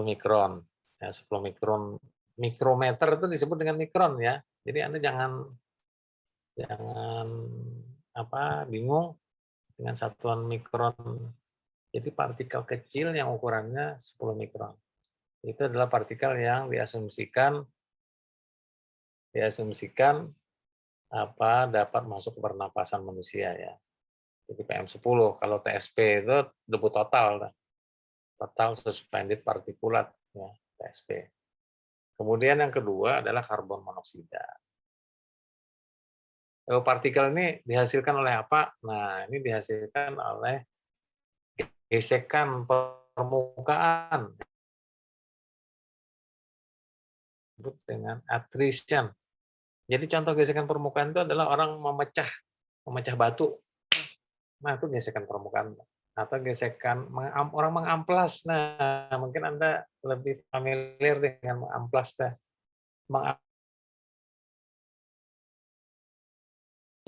Speaker 1: mikron. Ya, 10 mikron. Mikrometer itu disebut dengan mikron ya. Jadi Anda jangan bingung dengan satuan mikron. Jadi partikel kecil yang ukurannya 10 mikron. Itu adalah partikel yang diasumsikan dapat masuk ke pernapasan manusia ya. Jadi PM10. Kalau TSP itu debu total suspended particulate ya, TSP. Kemudian yang kedua adalah karbon monoksida. Partikel ini dihasilkan oleh apa? Nah, ini dihasilkan oleh gesekan permukaan disebut dengan attrition. Jadi contoh gesekan permukaan itu adalah orang memecah batu. Nah, itu gesekan permukaan. Atau gesekan orang mengamplas. Nah, mungkin Anda lebih familiar dengan mengamplas.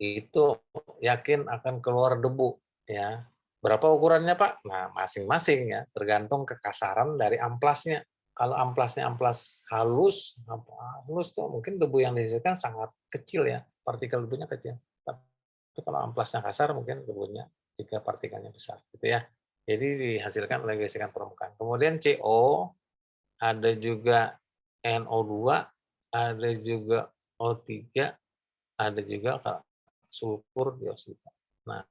Speaker 1: Itu yakin akan keluar debu ya. Berapa ukurannya, Pak? Nah, masing-masing ya, tergantung kekasaran dari amplasnya. kalau amplasnya amplas halus, halus tuh mungkin debu yang dihasilkan sangat kecil ya, partikel debunya kecil. Tapi kalau amplasnya kasar mungkin debunya jika partikelnya besar, gitu ya. Jadi dihasilkan oleh gesekan permukaan. Kemudian CO, ada juga NO2, ada juga O3, ada juga sulfur dioksida. Nah,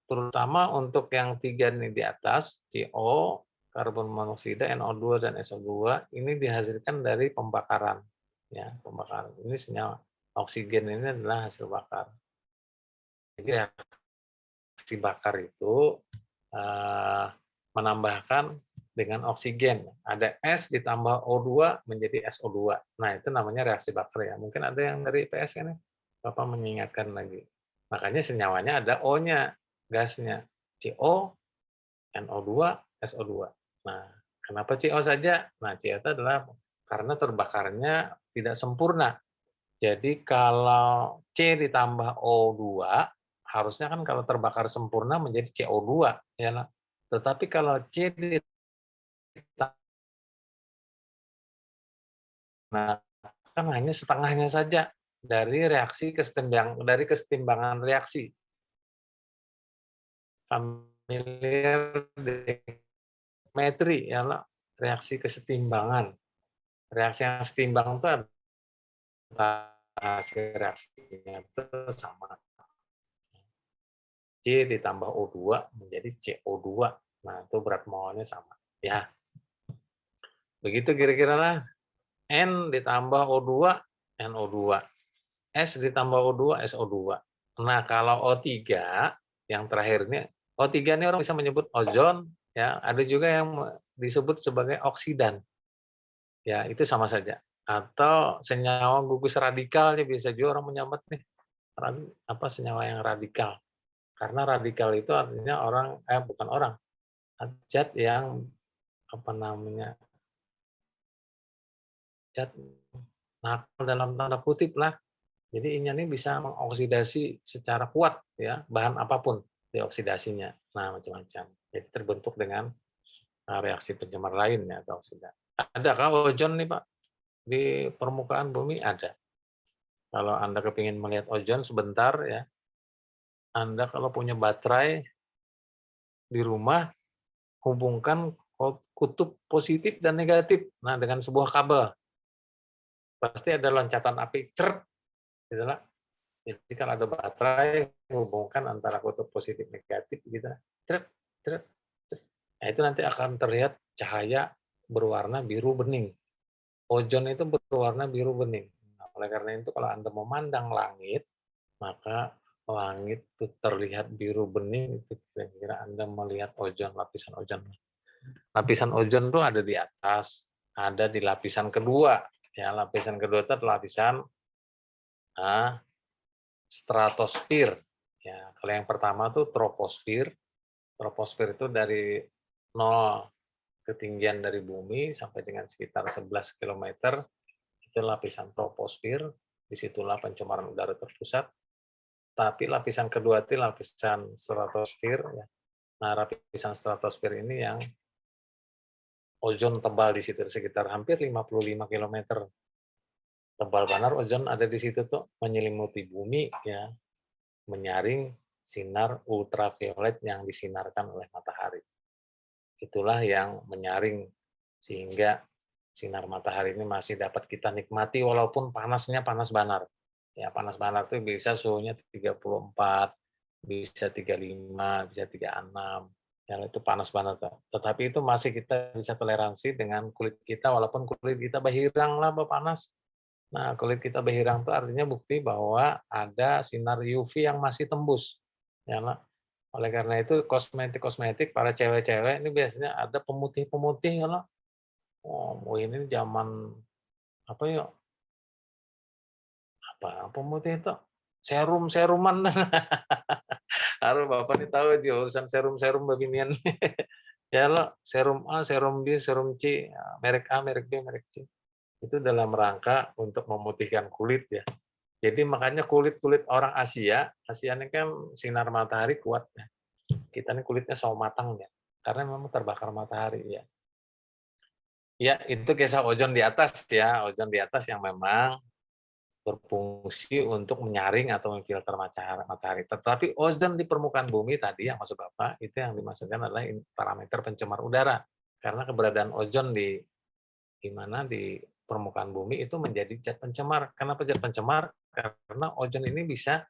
Speaker 1: terutama untuk yang tiga ini di atas, CO, karbon monoksida, NO2 dan SO2 ini dihasilkan dari pembakaran. Ya, pembakaran. Ini senyawa oksigen ini adalah hasil bakar. Jadi reaksi bakar itu menambahkan dengan oksigen. Ada S ditambah O2 menjadi SO2. Nah, itu namanya reaksi bakar ya. Mungkin ada yang dari IPS kan ya? Bapak mengingatkan lagi. Makanya senyawanya ada O-nya, gasnya. CO, NO2, SO2. Nah, kenapa CO saja? Nah, CO itu adalah karena terbakarnya tidak sempurna. Jadi kalau C ditambah O2, harusnya kan kalau terbakar sempurna menjadi CO2. Ya, tetapi kalau C ditambah, nah, kan hanya setengahnya saja dari kesetimbangan reaksi. Familiar metri ya, reaksi kesetimbangan. Reaksi yang setimbang itu hasil reaksinya itu sama. C ditambah O2 menjadi CO2. Nah, itu berat molnya sama. Ya, begitu kira-kira lah. N ditambah O2, NO2. S ditambah O2, SO2. Nah, kalau O3, yang terakhir ini, O3 ini orang bisa menyebut ozon, ya, ada juga yang disebut sebagai oksidan. Ya, itu sama saja. Atau senyawa gugus radikal, bisa juga orang menyebut nih, senyawa yang radikal. Karena radikal itu artinya bukan orang, zat yang zat nakal dalam tanda kutip lah. Jadi ini bisa mengoksidasi secara kuat ya, bahan apapun dioksidasinya. Nah, macam-macam. Jadi terbentuk dengan reaksi pencemar lain ya, atau oksida. Adakah ozon nih Pak di permukaan bumi? Ada. Kalau Anda kepingin melihat ozon sebentar ya, Anda kalau punya baterai di rumah, hubungkan kutub positif dan negatif. Nah, dengan sebuah kabel. Pasti ada loncatan api, cert, gitu lah. Jadi kalau ada baterai, hubungkan antara kutub positif negatif, gitu, cert, cert, cert. Nah, itu nanti akan terlihat cahaya berwarna biru bening. Ozon itu berwarna biru bening. Nah, oleh karena itu kalau Anda memandang langit, maka langit itu terlihat biru bening, itu kira-kira Anda melihat ozon, lapisan ozon. Lapisan ozon itu ada di atas, ada di lapisan kedua. Ya, lapisan kedua itu adalah lapisan stratosfer. Ya, kalau yang pertama itu troposfer. Troposfer itu dari 0 ketinggian dari bumi sampai dengan sekitar 11 km, itu lapisan troposfer. Disitulah pencemaran udara terpusat. Tapi lapisan kedua itu lapisan stratosfer. Ya. Nah, lapisan stratosfer ini yang ozon tebal di situ, sekitar hampir 55 km. Tebal benar ozon ada di situ tuh, menyelimuti bumi ya, menyaring sinar ultraviolet yang disinarkan oleh matahari. Itulah yang menyaring sehingga sinar matahari ini masih dapat kita nikmati walaupun panasnya panas banar. Ya, panas banar itu bisa suhunya 34, bisa 35, bisa 36. Ya, itu panas banar. Tetapi itu masih kita bisa toleransi dengan kulit kita walaupun kulit kita berhirang lah panas. Nah, kulit kita berhirang itu artinya bukti bahwa ada sinar UV yang masih tembus. Ya, oleh karena itu kosmetik para cewek-cewek ini biasanya ada pemutih-pemutih ya. Oh, ini zaman apa ya? Apa pemutih itu? Serum-seruman. Harus Bapak nih tahu di urusan serum-serum beginian. Ya lo, serum A, serum B, serum C, merek A, merek B, merek C. Itu dalam rangka untuk memutihkan kulit ya. Jadi makanya kulit-kulit orang Asia ini kan sinar matahari kuat ya. Kita ini kulitnya sawo matang ya, karena memang terbakar matahari ya. Ya, itu kisah ozon di atas ya, ozon di atas yang memang berfungsi untuk menyaring atau memfilter matahari. Tetapi ozon di permukaan bumi tadi yang maksud Bapak, itu yang dimaksudkan adalah parameter pencemar udara. Karena keberadaan ozon di mana di permukaan bumi itu menjadi zat pencemar. Kenapa zat pencemar? Karena ozon ini bisa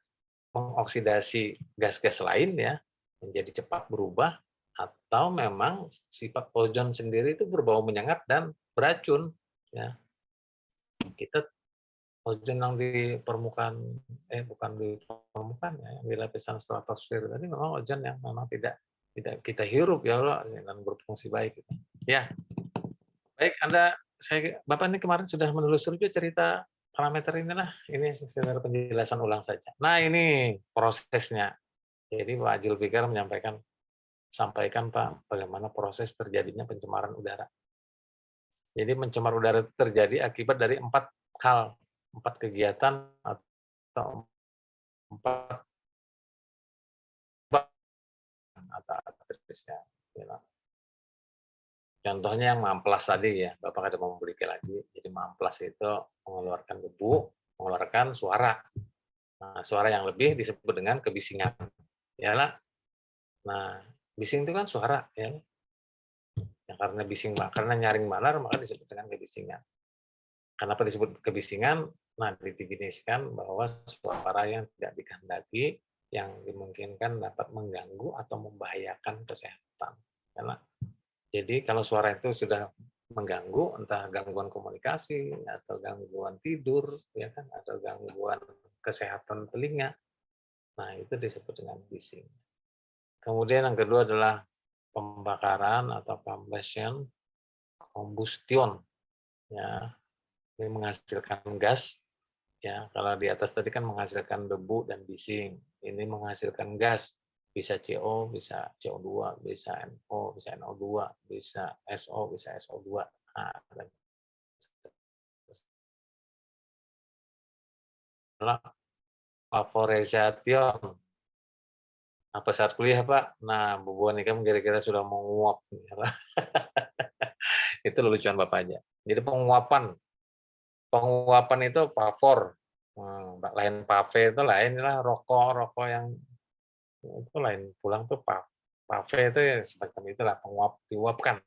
Speaker 1: mengoksidasi gas-gas lain ya, menjadi cepat berubah, atau memang sifat ozon sendiri itu berbau menyengat dan beracun ya. Kita ozon yang di permukaan bukan di permukaan ya, yang di lapisan stratosfer tadi memang ozon yang memang tidak tidak kita hirup ya Allah dan berfungsi baik gitu. Ya, baik Bapak ini kemarin sudah menelusuri juga cerita parameter inilah, ini sekedar penjelasan ulang saja. Nah, ini prosesnya. Jadi Pak Julfikar sampaikan Pak, bagaimana proses terjadinya pencemaran udara. Jadi pencemar udara itu terjadi akibat dari 4 hal, 4 kegiatan atau 4 atau ya. Contohnya yang mamplas tadi ya, Bapak ada mau memiliki lagi. Jadi mamplas itu mengeluarkan debu, mengeluarkan suara. Nah, suara yang lebih disebut dengan kebisingan. Ya lah. Nah, bising itu kan suara ya. Ya, karena nyaring malar maka disebut dengan kebisingan. Kenapa disebut kebisingan? Nah, didefinisikan bahwa suara yang tidak dikehendaki yang dimungkinkan dapat mengganggu atau membahayakan kesehatan. Karena jadi kalau suara itu sudah mengganggu, entah gangguan komunikasi atau gangguan tidur, ya kan, atau gangguan kesehatan telinga, nah itu disebut dengan bising. Kemudian yang kedua adalah pembakaran atau combustion, ya, ini menghasilkan gas, ya. Kalau di atas tadi kan menghasilkan debu dan bising, ini menghasilkan gas, bisa CO, bisa CO2, bisa NO, bisa NO2, bisa SO, bisa SO2. Nah, vaporization. Apa saat kuliah, Pak? Nah, Bu Bonika kira-kira sudah menguap. Itu lelucon Bapak aja. Jadi penguapan, penguapan itu pavor. Lain pave itu lain lah rokok yang itu lain pulang tuh pave itu ya semacam itulah penguap diuapkan.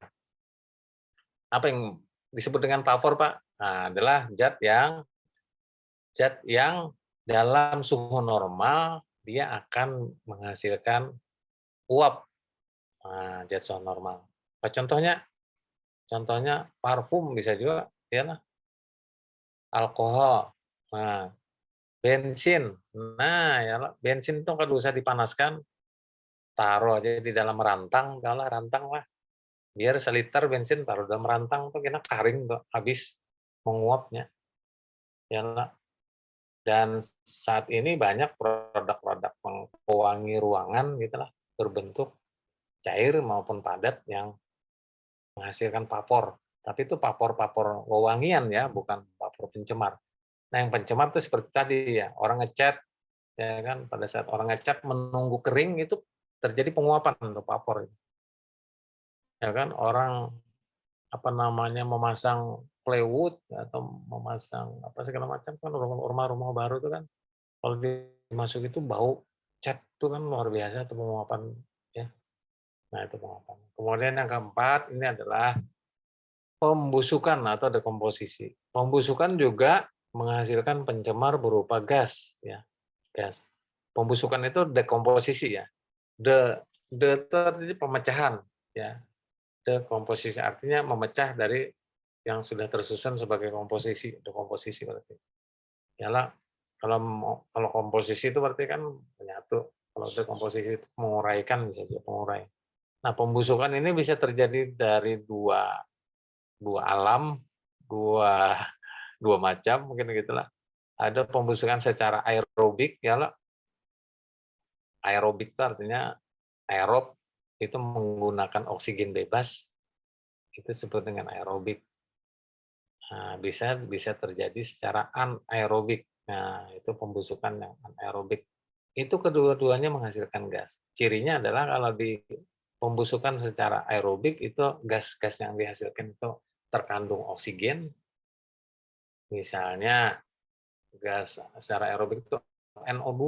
Speaker 1: Apa yang disebut dengan pavor, Pak? Nah, adalah zat yang dalam suhu normal dia akan menghasilkan uap. Nah, zat suhu normal. Apa contohnya? Contohnya parfum bisa juga, ya lah, alkohol. Nah, bensin. Nah, ya lah, bensin itu kalau usah dipanaskan, taruh aja di dalam rantang, kalau rantang lah. Biar seliter bensin taruh dalam rantang tuh kena karing tuh, habis menguapnya. Ya lah. Dan saat ini banyak produk-produk pewangi ruangan gitulah berbentuk cair maupun padat yang menghasilkan vapor. Tapi itu vapor-vapor wewangian ya, bukan vapor pencemar. Nah, yang pencemar itu seperti tadi ya, orang ngecat ya kan, pada saat orang ngecat menunggu kering itu terjadi penguapan untuk vapor. Ya kan, orang apa namanya memasang plywood atau memasang apa segala macam kan rumah-rumah baru itu kan kalau dimasuk itu bau cat itu kan luar biasa itu penguapan ya. Nah, itu penguapan. Kemudian yang keempat ini adalah pembusukan atau dekomposisi. Pembusukan juga menghasilkan pencemar berupa gas ya, gas. Pembusukan itu dekomposisi ya. De itu artinya pemecahan ya. Dekomposisi artinya memecah dari yang sudah tersusun sebagai komposisi, dekomposisi berarti. Yalah, kalau komposisi itu berarti kan menyatu. Kalau dekomposisi itu menguraikan bisa juga pengurai. Nah, pembusukan ini bisa terjadi dari dua dua alam, dua dua macam mungkin gitulah. Ada pembusukan secara aerobik ya lah. Aerobik itu artinya aerob itu menggunakan oksigen bebas, itu disebut dengan aerobik. Nah, bisa bisa terjadi secara anaerobik. Nah, itu pembusukan yang anaerobik. Itu kedua-duanya menghasilkan gas. Cirinya adalah kalau di pembusukan secara aerobik itu gas-gas yang dihasilkan itu terkandung oksigen, misalnya gas secara aerobik itu NO2.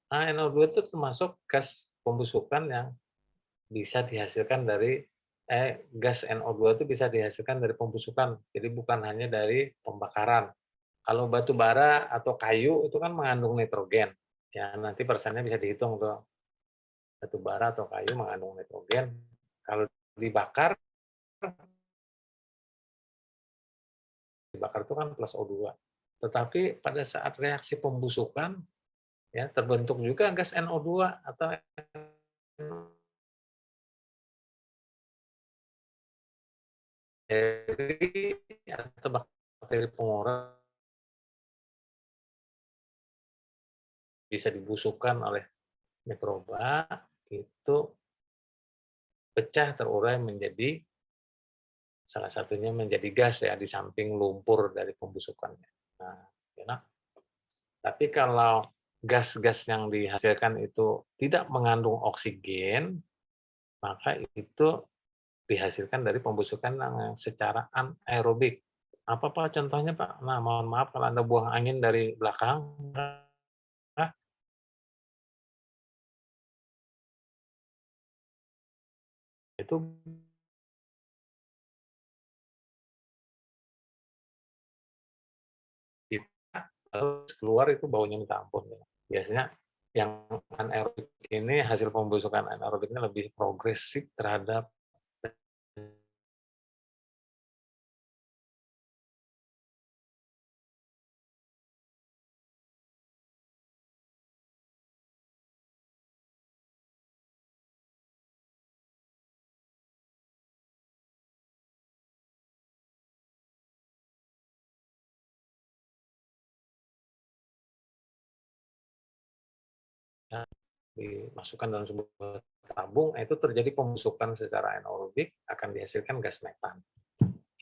Speaker 1: Nah, NO2 itu termasuk gas pembusukan yang bisa dihasilkan dari gas NO2 itu bisa dihasilkan dari pembusukan. Jadi bukan hanya dari pembakaran. Kalau batu bara atau kayu itu kan mengandung nitrogen. Ya, nanti persennya bisa dihitung tuh. Batu bara atau kayu mengandung nitrogen. Kalau dibakar itu kan plus O2. Tetapi pada saat reaksi pembusukan ya terbentuk juga gas NO2 atau atau bakteri pengurang bisa dibusukkan oleh mikroba itu pecah terurai menjadi salah satunya menjadi gas ya di samping lumpur dari pembusukannya. Nah, ya. Tapi kalau gas-gas yang dihasilkan itu tidak mengandung oksigen, maka itu dihasilkan dari pembusukan yang secara anaerobik. Apa Pak contohnya Pak? Nah, mohon maaf kalau Anda buang angin dari belakang, itu kita terus keluar itu baunya minta ampun. Biasanya yang anaerobik ini hasil pembusukan anaerobiknya lebih progresif terhadap 'Nah, dimasukkan dalam sebuah tabung, itu terjadi pembusukan secara anaerobik, akan dihasilkan gas metan.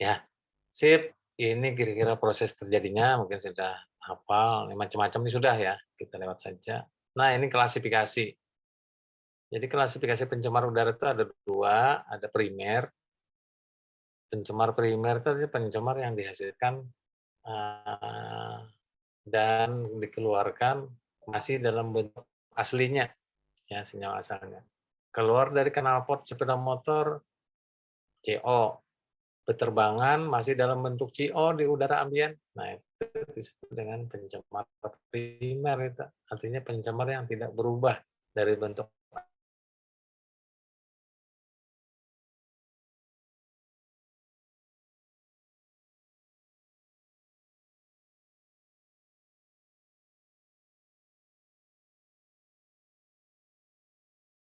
Speaker 1: Ya, sip. Ini kira-kira proses terjadinya, mungkin sudah hafal, macam-macam ini sudah ya, kita lewat saja. Nah, ini klasifikasi. Jadi klasifikasi pencemar udara itu ada dua, ada primer. Pencemar primer itu pencemar yang dihasilkan dan dikeluarkan masih dalam bentuk aslinya, ya senyawa asalnya. Keluar dari knalpot sepeda motor, CO. Beterbangan masih dalam bentuk CO di udara ambien. Nah, itu disebut dengan pencemar primer itu. Artinya pencemar yang tidak berubah dari bentuk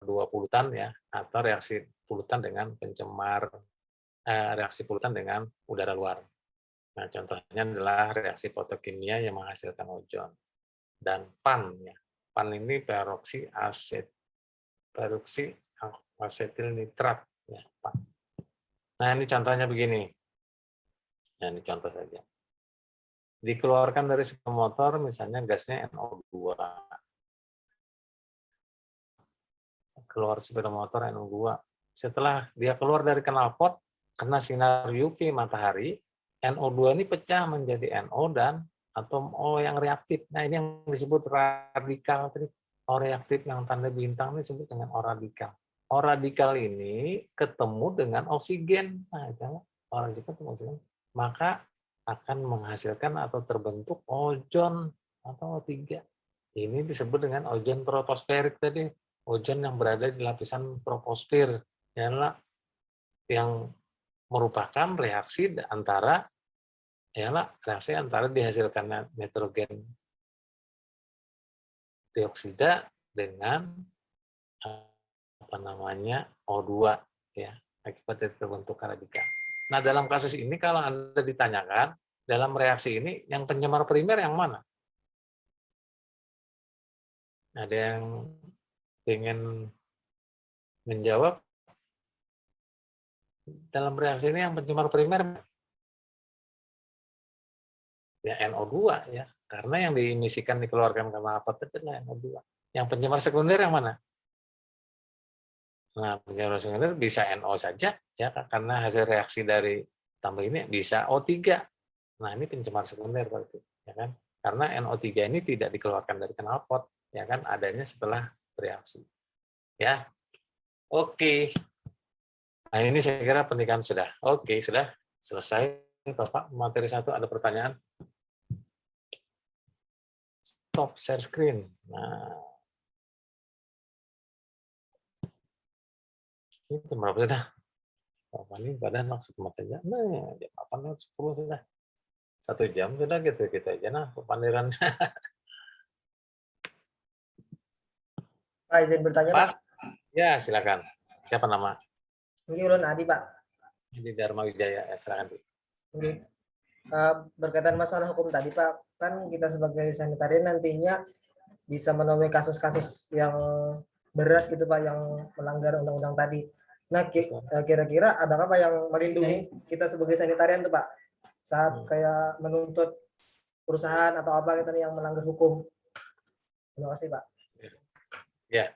Speaker 1: 2 polutan ya, atau reaksi polutan dengan pencemar reaksi polutan dengan udara luar. Nah, contohnya adalah reaksi fotokimia yang menghasilkan ozon dan PAN ya. PAN ini peroksi asetil nitrat ya, PAN. Nah, ini contohnya begini. Nah, ini contoh saja. Dikeluarkan dari sepeda motor misalnya gasnya NO2. Keluar sepeda motor NO2. Setelah dia keluar dari knalpot, kena sinar UV matahari, NO2 ini pecah menjadi NO dan atom O yang reaktif. Nah, ini yang disebut radikal tadi. O reaktif yang tanda bintang ini disebut dengan O radikal. O radikal ini ketemu dengan oksigen. Nah, O radikal ketemu oksigen. Maka akan menghasilkan atau terbentuk ozon atau O3. Ini disebut dengan ozon troposferik tadi. Ozon yang berada di lapisan troposfer yang merupakan reaksi antara dihasilkan nitrogen dioksida dengan O2 ya, akibat dari terbentuk radikal. Nah, dalam kasus ini kalau Anda ditanyakan dalam reaksi ini yang pencemar primer yang mana? Ada yang ingin menjawab? Dalam reaksi ini yang pencemar primer ya NO2 ya, karena yang diemisikan dikeluarkan karena apa itu adalah NO2. Yang pencemar sekunder yang mana? Nah, pencemar sekunder bisa NO saja ya, karena hasil reaksi dari tambah ini bisa O3. Nah, ini pencemar sekunder berarti, ya kan? Karena NO3 ini tidak dikeluarkan dari knalpot, ya kan? Adanya setelah bereaksi. Ya. Oke. Nah, ini saya kira pernikahan sudah. Oke, sudah selesai. Bapak, materi 1 ada pertanyaan? Stop share screen. Nah, ini jam berapa sudah? Bapak ini badan langsung kemana saja. Nah, jam 8:10 sudah. 1 jam sudah gitu aja. Nah, pemandiran.
Speaker 2: Pak, izin bertanya,
Speaker 1: Mas,
Speaker 2: Pak.
Speaker 1: ya silakan. Siapa nama?
Speaker 2: Ini Ulun Adi, Pak.
Speaker 1: Di Dharma Wijaya, ya, silakan.
Speaker 2: Oke. Berkaitan masalah hukum tadi, Pak, kan kita sebagai sanitarian nantinya bisa menemui kasus-kasus yang berat gitu, Pak, yang melanggar undang-undang tadi. Nah, kira-kira ada apa yang melindungi kita sebagai sanitarian tuh, Pak, saat kayak menuntut perusahaan atau apa gitu yang melanggar hukum? Terima kasih, Pak.
Speaker 1: Ya,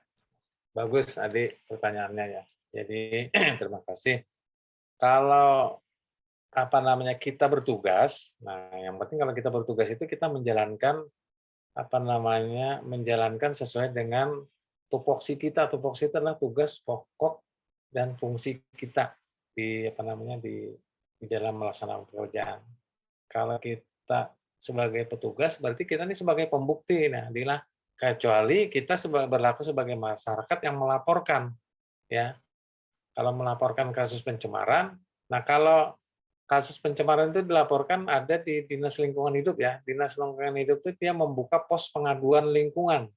Speaker 1: bagus Adi pertanyaannya ya. Jadi terima kasih. Kalau kita bertugas, nah yang penting kalau kita bertugas itu kita menjalankan menjalankan sesuai dengan tupoksi kita. Tupoksi itu adalah tugas pokok dan fungsi kita di di dalam melaksanakan pekerjaan. Kalau kita sebagai petugas berarti kita ini sebagai pembukti. Nah, kecuali kita berlaku sebagai masyarakat yang melaporkan, ya. Kalau melaporkan kasus pencemaran, nah kalau kasus pencemaran itu dilaporkan ada di Dinas Lingkungan Hidup, ya. Dinas Lingkungan Hidup itu dia membuka pos pengaduan lingkungan.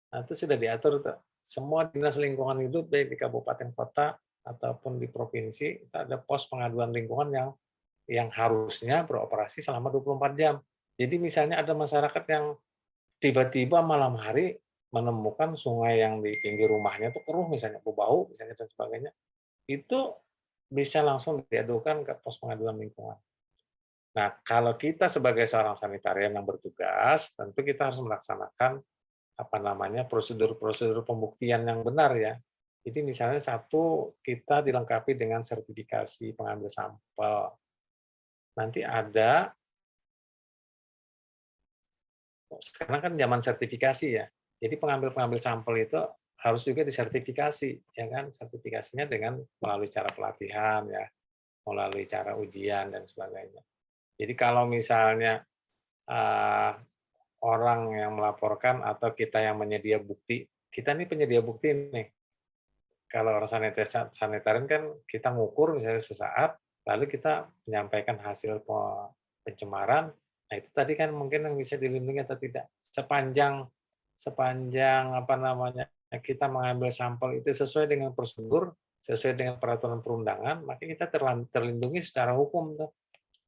Speaker 1: Nah, itu sudah diatur tuh. Semua Dinas Lingkungan Hidup baik di kabupaten kota ataupun di provinsi itu ada pos pengaduan lingkungan yang harusnya beroperasi selama 24 jam. Jadi misalnya ada masyarakat yang tiba-tiba malam hari menemukan sungai yang di pinggir rumahnya itu keruh misalnya, bau misalnya dan sebagainya, itu bisa langsung diadukan ke pos pengaduan lingkungan. Nah, kalau kita sebagai seorang sanitarian yang bertugas, tentu kita harus melaksanakan prosedur-prosedur pembuktian yang benar, ya. Jadi misalnya satu, kita dilengkapi dengan sertifikasi pengambil sampel. Nanti sekarang kan zaman sertifikasi, ya. Jadi pengambil sampel itu harus juga disertifikasi, ya kan? Sertifikasinya dengan melalui cara pelatihan, ya, melalui cara ujian dan sebagainya. Jadi kalau misalnya orang yang melaporkan atau kita yang menyedia bukti, kita ini penyedia bukti nih. Kalau orang sanitarian kan kita ngukur misalnya sesaat, lalu kita menyampaikan hasil pencemaran. Nah, itu tadi kan mungkin yang bisa dilindungi atau tidak. Sepanjang kita mengambil sampel itu sesuai dengan prosedur, sesuai dengan peraturan perundangan, maka kita terlindungi secara hukum tuh.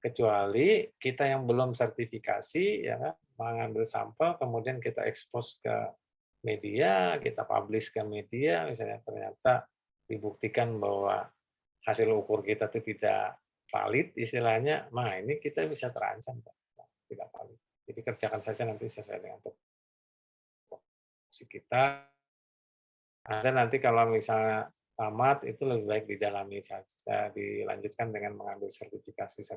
Speaker 1: Kecuali kita yang belum sertifikasi, ya kan, mengambil sampel kemudian kita ekspos ke media, kita publish ke media, misalnya ternyata dibuktikan bahwa hasil ukur kita itu tidak valid, istilahnya, nah ini kita bisa terancam, tidak valid. Jadi kerjakan saja nanti sesuai dengan tupoksi kita. Ada nanti kalau misalnya tamat itu lebih baik didalami saja, dilanjutkan dengan mengambil sertifikasi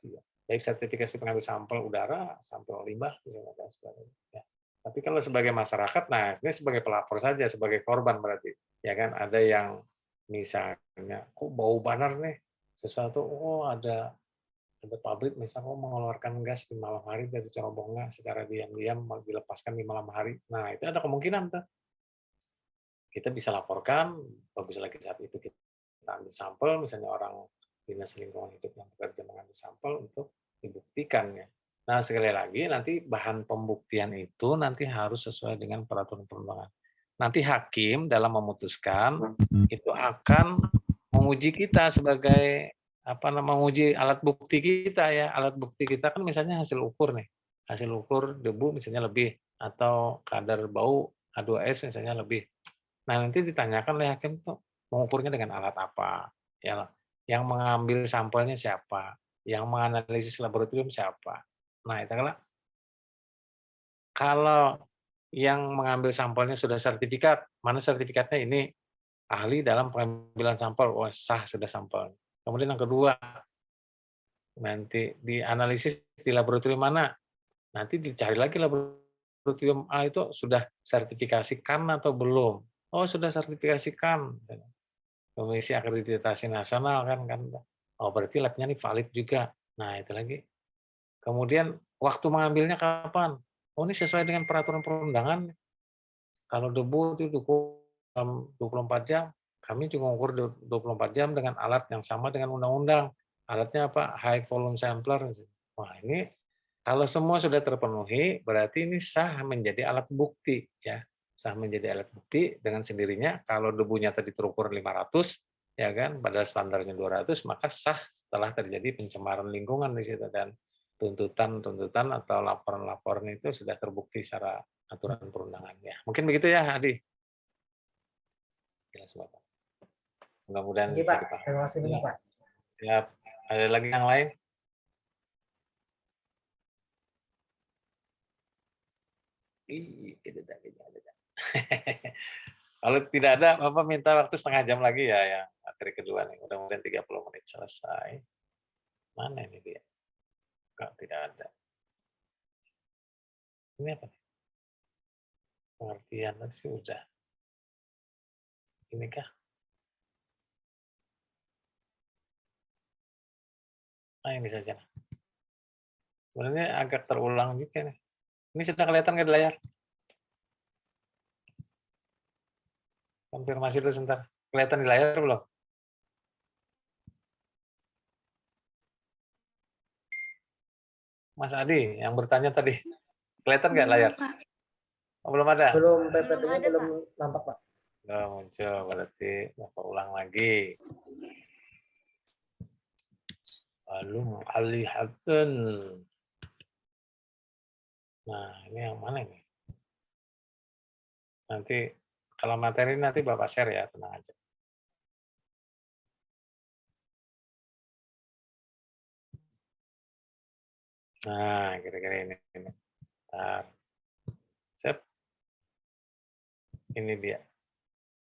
Speaker 1: ya. Baik sertifikasi pengambil sampel udara, sampel limbah, misalnya dan sebagainya. Ya. Tapi kalau sebagai masyarakat, nah ini sebagai pelapor saja, sebagai korban berarti, ya kan, ada yang misalnya kok bau banar nih sesuatu, ada pabrik misalnya mengeluarkan gas di malam hari dari cerobongnya secara diam-diam dilepaskan di malam hari. Nah itu ada kemungkinan tuh. Kita bisa laporkan, bagus lagi saat itu kita ambil sampel, misalnya orang Dinas Lingkungan Hidup yang bekerja mengambil sampel untuk dibuktikan, ya. Nah, sekali lagi nanti bahan pembuktian itu nanti harus sesuai dengan peraturan perundangan. Nanti hakim dalam memutuskan itu akan menguji kita sebagai menguji alat bukti kita, ya. Alat bukti kita kan misalnya hasil ukur nih. Hasil ukur debu misalnya lebih atau kadar bau H2S misalnya lebih. Nah, nanti ditanyakan oleh hakim tuh mengukurnya dengan alat apa, ya. Yang mengambil sampelnya siapa, yang menganalisis laboratorium siapa. Nah, itu kalau yang mengambil sampelnya sudah sertifikat, mana sertifikatnya ini ahli dalam pengambilan sampel, sah sudah sampel. Kemudian yang kedua, nanti dianalisis di laboratorium mana, nanti dicari lagi laboratorium A itu sudah sertifikasi CAN atau belum. Oh, sudah sertifikasi CAN. Komisi Akreditasi Nasional kan. Oh, berarti labnya ini valid juga. Nah, itu lagi. Kemudian waktu mengambilnya kapan? Oh, ini sesuai dengan peraturan perundangan. Kalau debu itu 24 jam, kami juga ukur 24 jam dengan alat yang sama dengan undang-undang. Alatnya apa? High volume sampler. Wah, ini kalau semua sudah terpenuhi, berarti ini sah menjadi alat bukti, ya. Sah menjadi alat bukti dengan sendirinya. Kalau debunya tadi terukur 500, ya kan, padahal standarnya 200, maka sah setelah terjadi pencemaran lingkungan di situ, dan tuntutan atau laporan-laporan itu sudah terbukti secara aturan perundangan, ya. Mungkin begitu ya, Adi. Jelas, Bapak. Mudah-mudahan
Speaker 2: Oke,
Speaker 1: bisa
Speaker 2: Pak.
Speaker 1: dipahami.
Speaker 2: Terima kasih banyak,
Speaker 1: Ya,
Speaker 2: Pak.
Speaker 1: siap. Ada lagi yang lain? Kalau tidak ada, Bapak minta waktu setengah jam lagi ya, yang materi kedua nih. Mudah-mudahan 30 menit selesai. Mana ini dia? Kok tidak ada. Ini apa nih? Pengertian tadi sih udah. Ini kah? Nah, ini saja. Sebenarnya agak terulang juga nih. Ini sudah kelihatan nggak di layar? Konfirmasi dulu sebentar. Kelihatan di layar belum? Mas Adi yang bertanya tadi. Kelihatan nggak layar?
Speaker 3: Belum, Pak.
Speaker 1: Oh, belum ada?
Speaker 2: Belum,
Speaker 3: Belum
Speaker 2: PPT-nya
Speaker 3: ada,
Speaker 2: belum
Speaker 3: Pak.
Speaker 2: nampak, Pak.
Speaker 1: Nggak muncul, berarti Bapak ulang lagi. Lalu alihatun. Nah, ini yang mana ini? Nanti kalau materi nanti Bapak share ya, tenang aja. Nah, kira-kira ini. Bentar. Sip. Ini dia.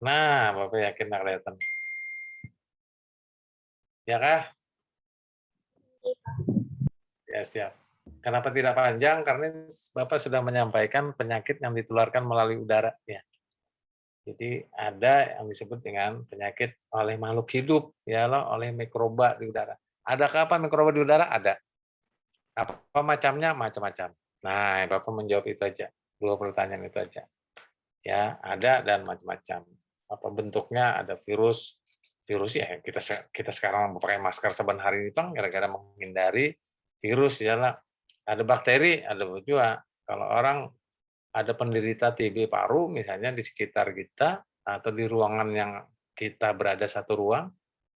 Speaker 1: Nah, Bapak yakin nggak kelihatan? Ya kah? Ya, siap. Kenapa tidak panjang? Karena Bapak sudah menyampaikan penyakit yang ditularkan melalui udara. Ya. Jadi ada yang disebut dengan penyakit oleh makhluk hidup, ya loh, oleh mikroba di udara. Adakah apa mikroba di udara? Ada. Apa macamnya? Macam-macam. Nah, Bapak menjawab itu aja. 2 pertanyaan itu aja. Ya, ada dan macam-macam. Apa bentuknya? Ada virus. Virus ya kita sekarang pakai masker saban hari itu kan gara-gara menghindari virus ya lah. Ada bakteri, ada juga. Kalau orang ada penderita TB paru misalnya di sekitar kita atau di ruangan yang kita berada satu ruang,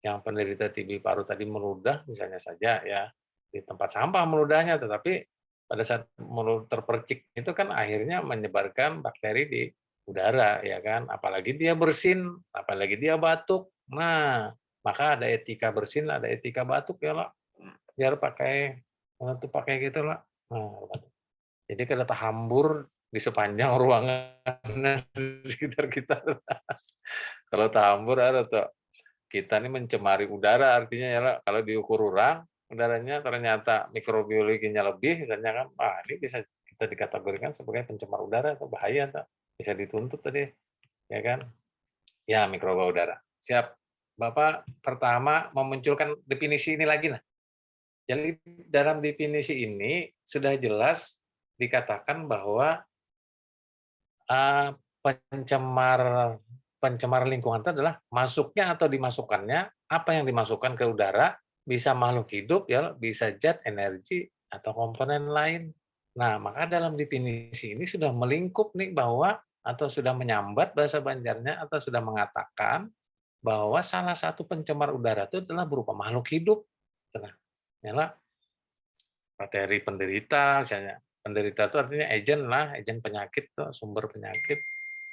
Speaker 1: yang penderita TB paru tadi meludah misalnya saja ya di tempat sampah meludahnya, tetapi pada saat mulut terpercik itu kan akhirnya menyebarkan bakteri di udara ya kan, apalagi dia bersin, apalagi dia batuk. Nah, maka ada etika bersin, ada etika batuk ya lah. Biar pakai menutup pakai gitu lah. Nah, jadi kalau terhambur di sepanjang ruangan di sekitar kita. Kalau terhambur ada tuh. Kita ini mencemari udara artinya ya lah, kalau diukur orang udaranya ternyata mikrobiologinya lebih misalnya kan, ini bisa kita dikategorikan sebagai pencemar udara atau bahaya tuh. Bisa dituntut tadi ya kan. Ya, mikroba udara. Siap. Bapak pertama memunculkan definisi ini lagi nah. Jadi dalam definisi ini sudah jelas dikatakan bahwa pencemar pencemar lingkungan itu adalah masuknya atau dimasukkannya, apa yang dimasukkan ke udara, bisa makhluk hidup ya, bisa zat, energi, atau komponen lain. Nah, maka dalam definisi ini sudah melingkup nih bahwa atau sudah menyambat bahasa Banjarnya atau sudah mengatakan bahwa salah satu pencemar udara itu adalah berupa makhluk hidup. Nah, inilah materi penderita misalnya. Penderita itu artinya agent lah, agent penyakit tuh, sumber penyakit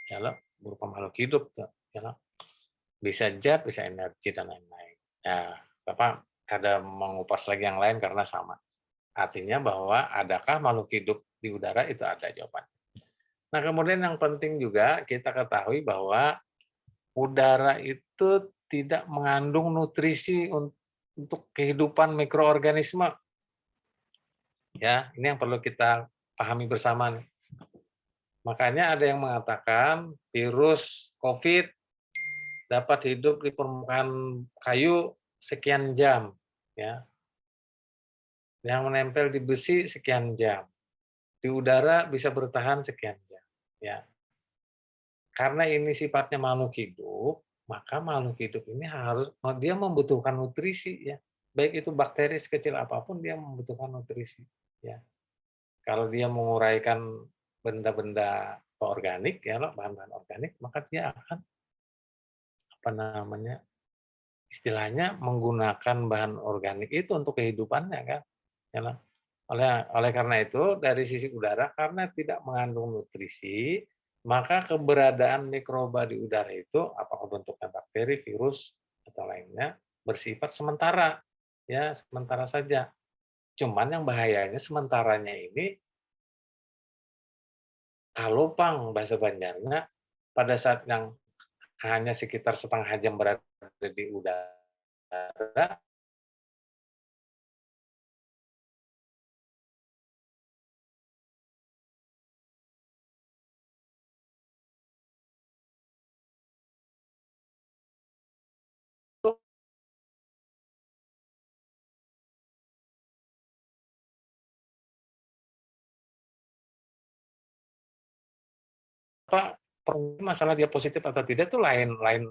Speaker 1: ya lah, berupa makhluk hidup tuh, ya lah. Bisa zat, bisa energi dan lain-lain. Ya, Bapak ada mengupas lagi yang lain karena sama. Artinya bahwa adakah makhluk hidup di udara itu ada jawabannya. Nah, kemudian yang penting juga kita ketahui bahwa udara itu tidak mengandung nutrisi untuk kehidupan mikroorganisme. Ya, ini yang perlu kita pahami bersama nih. Makanya ada yang mengatakan virus COVID dapat hidup di permukaan kayu sekian jam, ya. Yang menempel di besi sekian jam, di udara bisa bertahan sekian jam, ya. Karena ini sifatnya makhluk hidup, maka makhluk hidup ini harus dia membutuhkan nutrisi, ya. Baik itu bakteri sekecil apapun dia membutuhkan nutrisi, ya. Kalau dia menguraikan benda-benda organik, ya, bahan-bahan organik, maka dia akan apa namanya, istilahnya menggunakan bahan organik itu untuk kehidupannya kan. Ya, oleh karena itu dari sisi udara karena tidak mengandung nutrisi, maka keberadaan mikroba di udara itu apakah bentuknya bakteri, virus atau lainnya bersifat sementara, ya sementara saja. Cuman yang bahayanya sementaranya ini kalau pang bahasa Banjarnya pada saat yang hanya sekitar setengah jam berada di udara, itu apa masalah dia positif atau tidak itu lain lain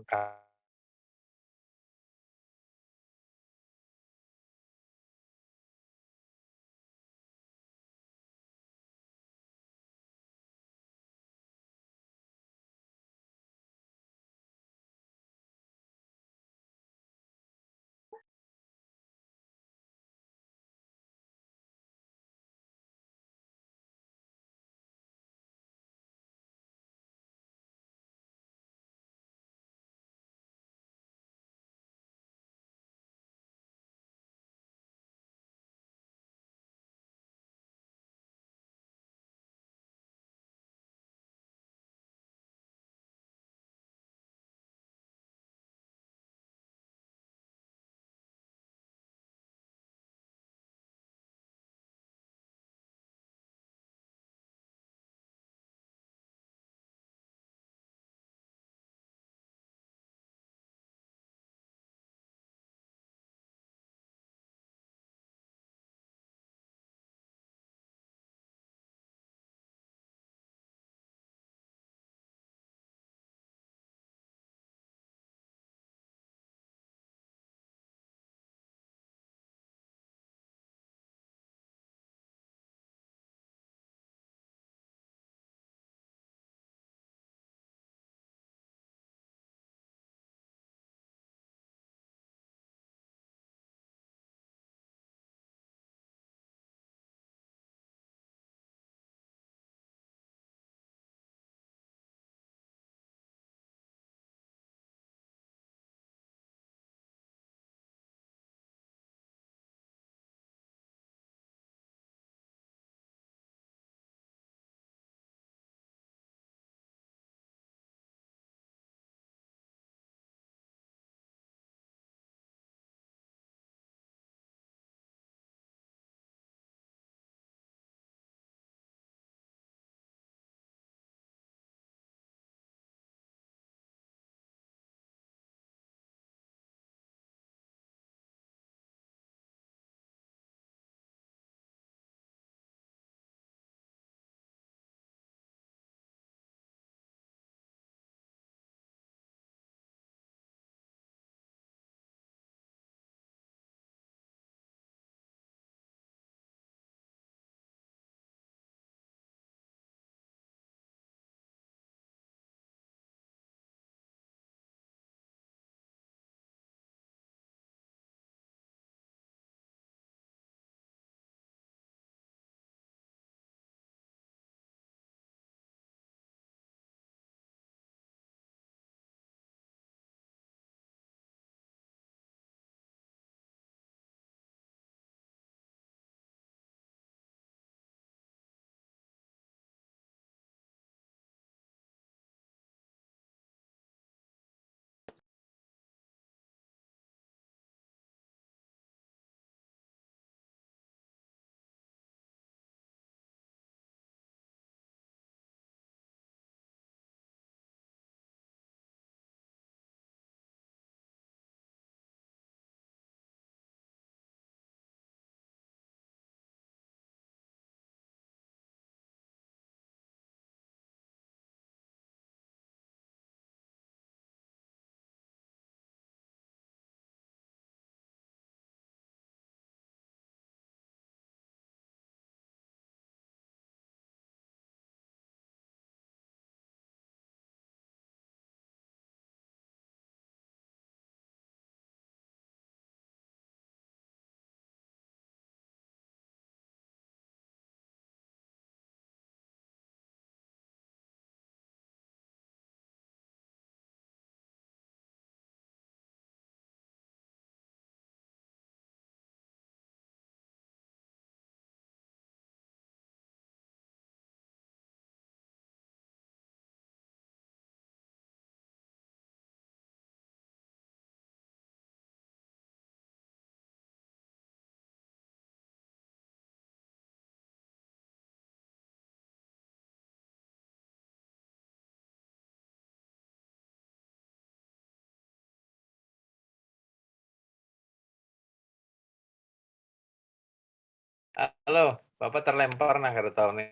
Speaker 1: Halo, Bapak terlempar, nah kada tahu nih.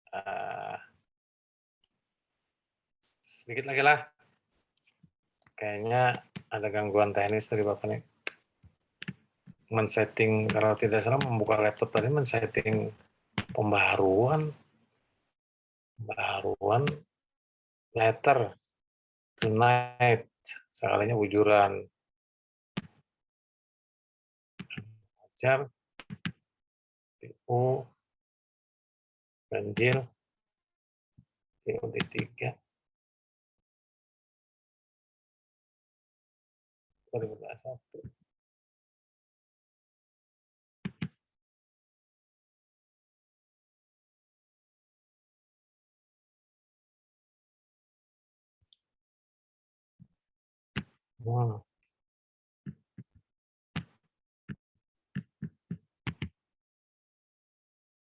Speaker 1: Eh, sedikit lagi lah. Kayaknya ada gangguan teknis dari Bapak nih. Men-setting, kalau tidak salah membuka laptop tadi men-setting pembaharuan letter tonight, sekalinya bujuran. Ajar, TU, ganjil, TUD 3, 2021.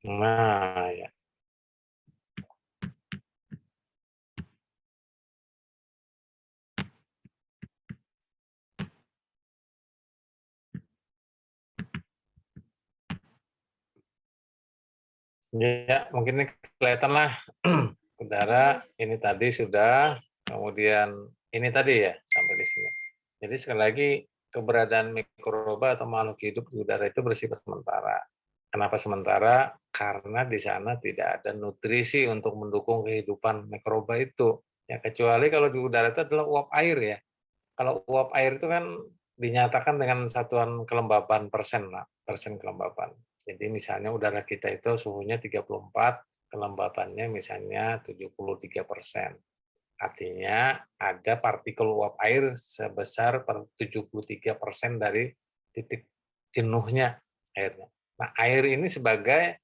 Speaker 1: Nah, ya. Ya, mungkin ini kelihatan lah. Udara, ini tadi sudah, kemudian ini tadi ya, sampai di sini. Jadi sekali lagi, keberadaan mikroba atau makhluk hidup di udara itu bersifat sementara. Kenapa sementara? Karena di sana tidak ada nutrisi untuk mendukung kehidupan mikroba itu. Ya, kecuali kalau di udara itu adalah uap air ya. Kalau uap air itu kan dinyatakan dengan satuan kelembapan persen, lah, persen kelembapan. Jadi misalnya udara kita itu suhunya 34, kelembapannya misalnya 73%. Artinya ada partikel uap air sebesar 73% dari titik jenuhnya airnya. Nah, air ini sebagai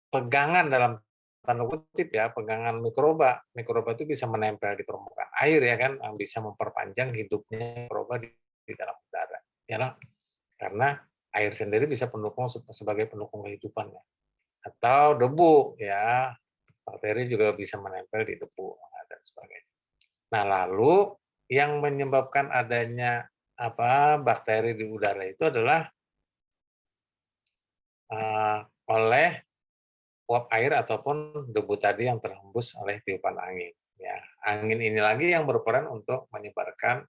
Speaker 1: pegangan dalam tanda kutip ya, pegangan mikroba. Mikroba itu bisa menempel di permukaan air ya kan, yang bisa memperpanjang hidupnya mikroba di dalam udara. Ya lah, karena air sendiri bisa pendukung sebagai pendukung kehidupan ya. Atau debu ya, bakteri juga bisa menempel di debu dan sebagainya. Nah, lalu yang menyebabkan adanya bakteri di udara itu adalah oleh uap air ataupun debu tadi yang terhembus oleh tiupan angin. Ya, angin ini lagi yang berperan untuk menyebarkan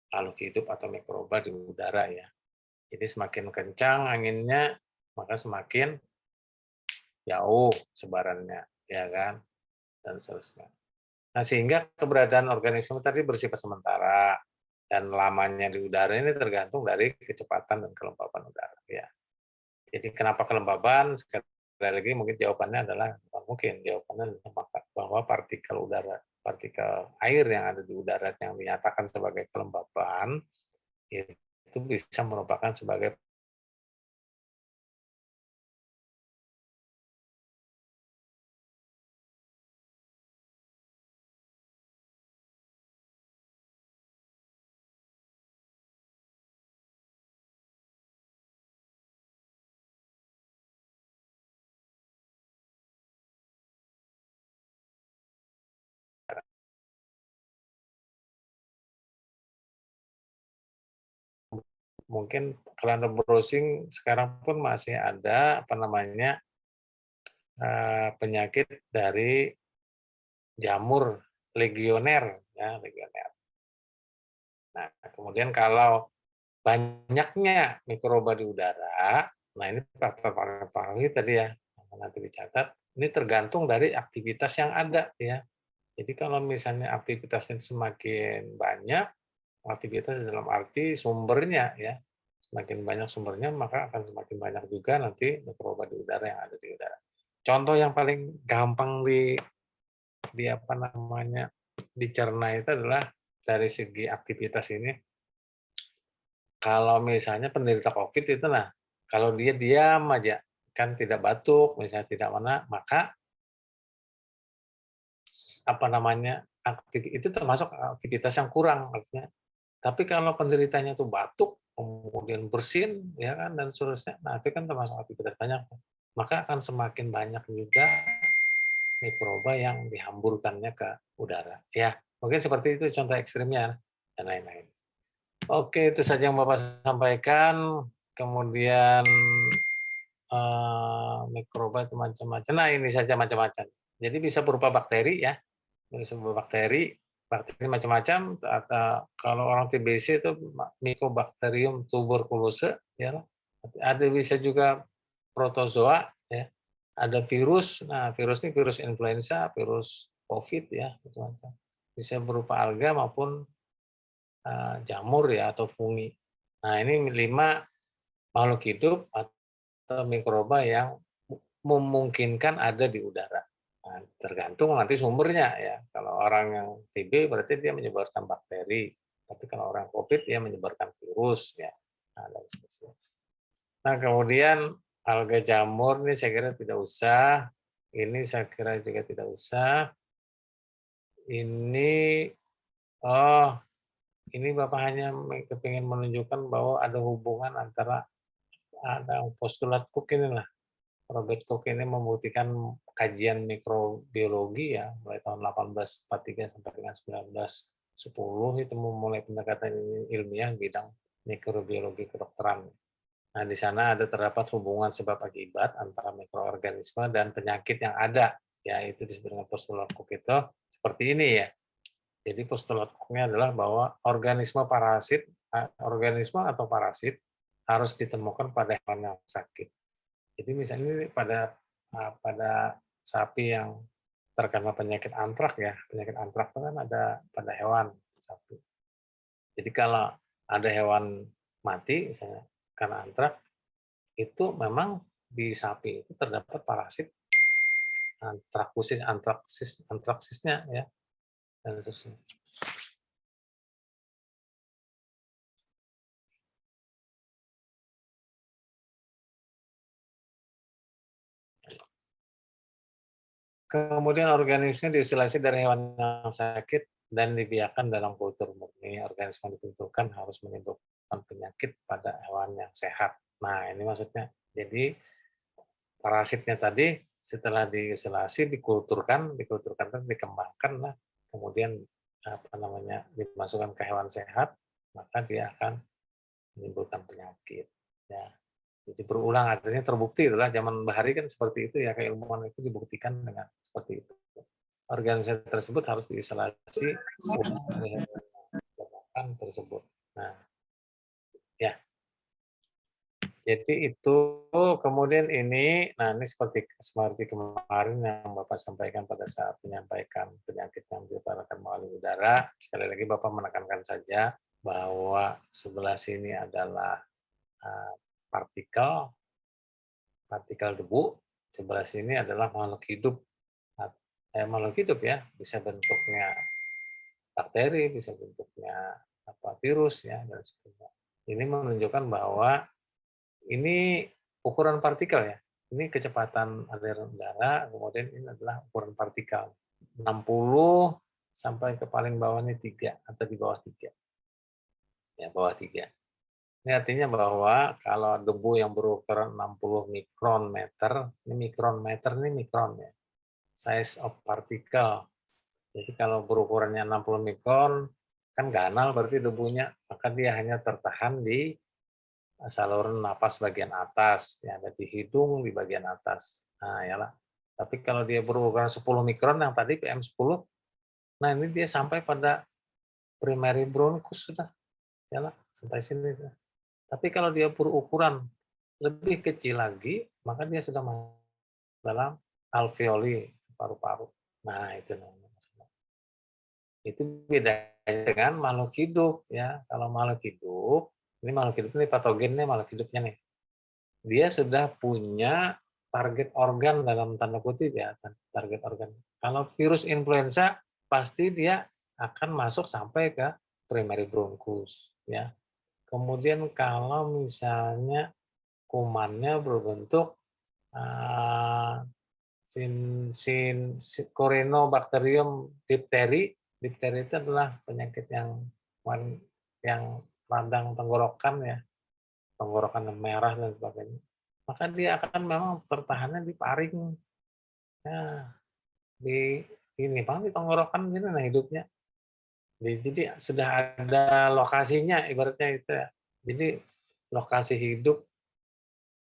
Speaker 1: makhluk hidup atau mikroba di udara ya. Jadi semakin kencang anginnya, maka semakin jauh sebarannya, ya kan, dan seterusnya. Nah, sehingga keberadaan organisme tadi bersifat sementara dan lamanya di udara ini tergantung dari kecepatan dan kelembapan udara. Ya. Jadi kenapa kelembaban? Sekali lagi mungkin jawabannya adalah bukan mungkin, jawabannya adalah bahwa partikel air yang ada di udara yang dinyatakan sebagai kelembaban itu bisa merupakan sebagai mungkin kalau Anda browsing sekarang pun masih ada penyakit dari jamur legioner ya, legioner. Nah, kemudian kalau banyaknya mikroba di udara, nah ini faktor-faktor tadi ya, nanti dicatat, ini tergantung dari aktivitas yang ada ya. Jadi kalau misalnya aktivitasnya semakin banyak, aktivitas dalam arti sumbernya ya, semakin banyak sumbernya maka akan semakin banyak juga nanti mikroba di udara yang ada di udara. Contoh yang paling gampang dicerna itu adalah dari segi aktivitas ini. Kalau misalnya penderita COVID itu, nah, kalau dia diam aja, kan tidak batuk, misalnya tidak maka itu termasuk aktivitas yang kurang artinya. Tapi kalau penderitanya itu batuk, kemudian bersin, ya kan, dan seterusnya, nah itu kan termasuk aktivitas banyak. Maka akan semakin banyak juga mikroba yang dihamburkannya ke udara. Ya, mungkin seperti itu contoh ekstrimnya dan lain-lain. Oke, itu saja yang Bapak sampaikan. Kemudian mikroba itu macam-macam. Nah, ini saja macam-macam. Jadi bisa berupa bakteri ya, bisa berupa bakteri macam-macam. Atau kalau orang TBC itu Mycobacterium tuberculosis, ya. Ada bisa juga protozoa, ya. Ada virus. Nah, virus ini virus influenza, virus COVID ya, macam-macam. Bisa berupa alga maupun jamur ya atau fungi. Nah, ini 5 makhluk hidup atau mikroba yang memungkinkan ada di udara. Nah, tergantung nanti sumbernya ya. Kalau orang yang TB berarti dia menyebarkan bakteri, tapi kalau orang COVID dia menyebarkan virus ya. Nah, dan seterusnya. Nah, kemudian alga jamur ini saya kira tidak usah. Ini saya kira juga tidak usah. Ini oh, ini Bapak hanya kepingin menunjukkan bahwa ada hubungan antara ada postulat Cook inilah. Robert Cook ini membuktikan kajian mikrobiologi ya, mulai tahun 1843 sampai dengan 1910 itu memulai pendekatan ilmiah bidang mikrobiologi kedokteran. Nah, di sana ada terdapat hubungan sebab akibat antara mikroorganisme dan penyakit yang ada. Ya, itu disebut dengan postulat Cook itu seperti ini ya. Jadi postulat Cook-nya adalah bahwa organisme atau parasit harus ditemukan pada hewan yang sakit. Jadi misalnya pada sapi yang terkena penyakit antrak ya, penyakit antrak itu kan ada pada hewan sapi. Jadi kalau ada hewan mati misalnya karena antrak, itu memang di sapi itu terdapat parasit antraksisnya ya dan seterusnya. Kemudian organisme diisolasi dari hewan yang sakit dan dibiarkan dalam kultur murni. Organisme yang ditentukan harus menimbulkan penyakit pada hewan yang sehat. Nah, ini maksudnya. Jadi parasitnya tadi setelah diisolasi dikulturkan dan dikembangkan lah, kemudian dimasukkan ke hewan sehat, maka dia akan menimbulkan penyakit. Ya. Jadi berulang, artinya terbukti itulah zaman Bahari kan seperti itu ya, keilmuan itu dibuktikan dengan seperti itu. Organisasi tersebut harus diisolasi dengan tersebut. Nah, ya. Jadi itu kemudian ini, nah ini seperti kemarin yang Bapak sampaikan pada saat menyampaikan penyakit yang ditularkan melalui udara. Sekali lagi Bapak menekankan saja bahwa sebelah sini adalah partikel debu, sebelah sini adalah makhluk hidup. Makhluk hidup ya, bisa bentuknya bakteri, bisa bentuknya virus ya dan sebagainya. Ini menunjukkan bahwa ini ukuran partikel ya. Ini kecepatan aliran udara, kemudian ini adalah ukuran partikel. 60 sampai ke paling bawah ini 3 atau di bawah 3. Ya, bawah 3. Ini artinya bahwa kalau debu yang berukuran 60 mikrometer, ini mikron ya. Size of particle. Jadi kalau berukurannya 60 mikron, kan ganal berarti debunya, maka dia hanya tertahan di saluran napas bagian atas, ya, ada di hidung di bagian atas. Nah, yalah. Tapi kalau dia berukuran 10 mikron yang tadi PM10, nah ini dia sampai pada primary bronchus sudah, yalah, sampai sini. Tapi kalau dia berukuran lebih kecil lagi, maka dia sudah masuk dalam alveoli, paru-paru. Nah, itu namanya. Itu bedanya dengan makhluk hidup ya. Kalau makhluk hidup, ini makhluk hidup ini patogennya makhluk hidupnya nih. Dia sudah punya target organ dalam tanda kutip ya, target organ. Kalau virus influenza pasti dia akan masuk sampai ke primary bronchus ya. Kemudian kalau misalnya kumannya berbentuk Corynebacterium diphtheria. Diphtheria itu adalah penyakit yang radang tenggorokan ya, tenggorokan yang merah dan sebagainya. Maka dia akan memang tertahannya di paring. Nah, di ini di tenggorokan ini nah hidupnya. Jadi sudah ada lokasinya ibaratnya itu ya. Jadi lokasi hidup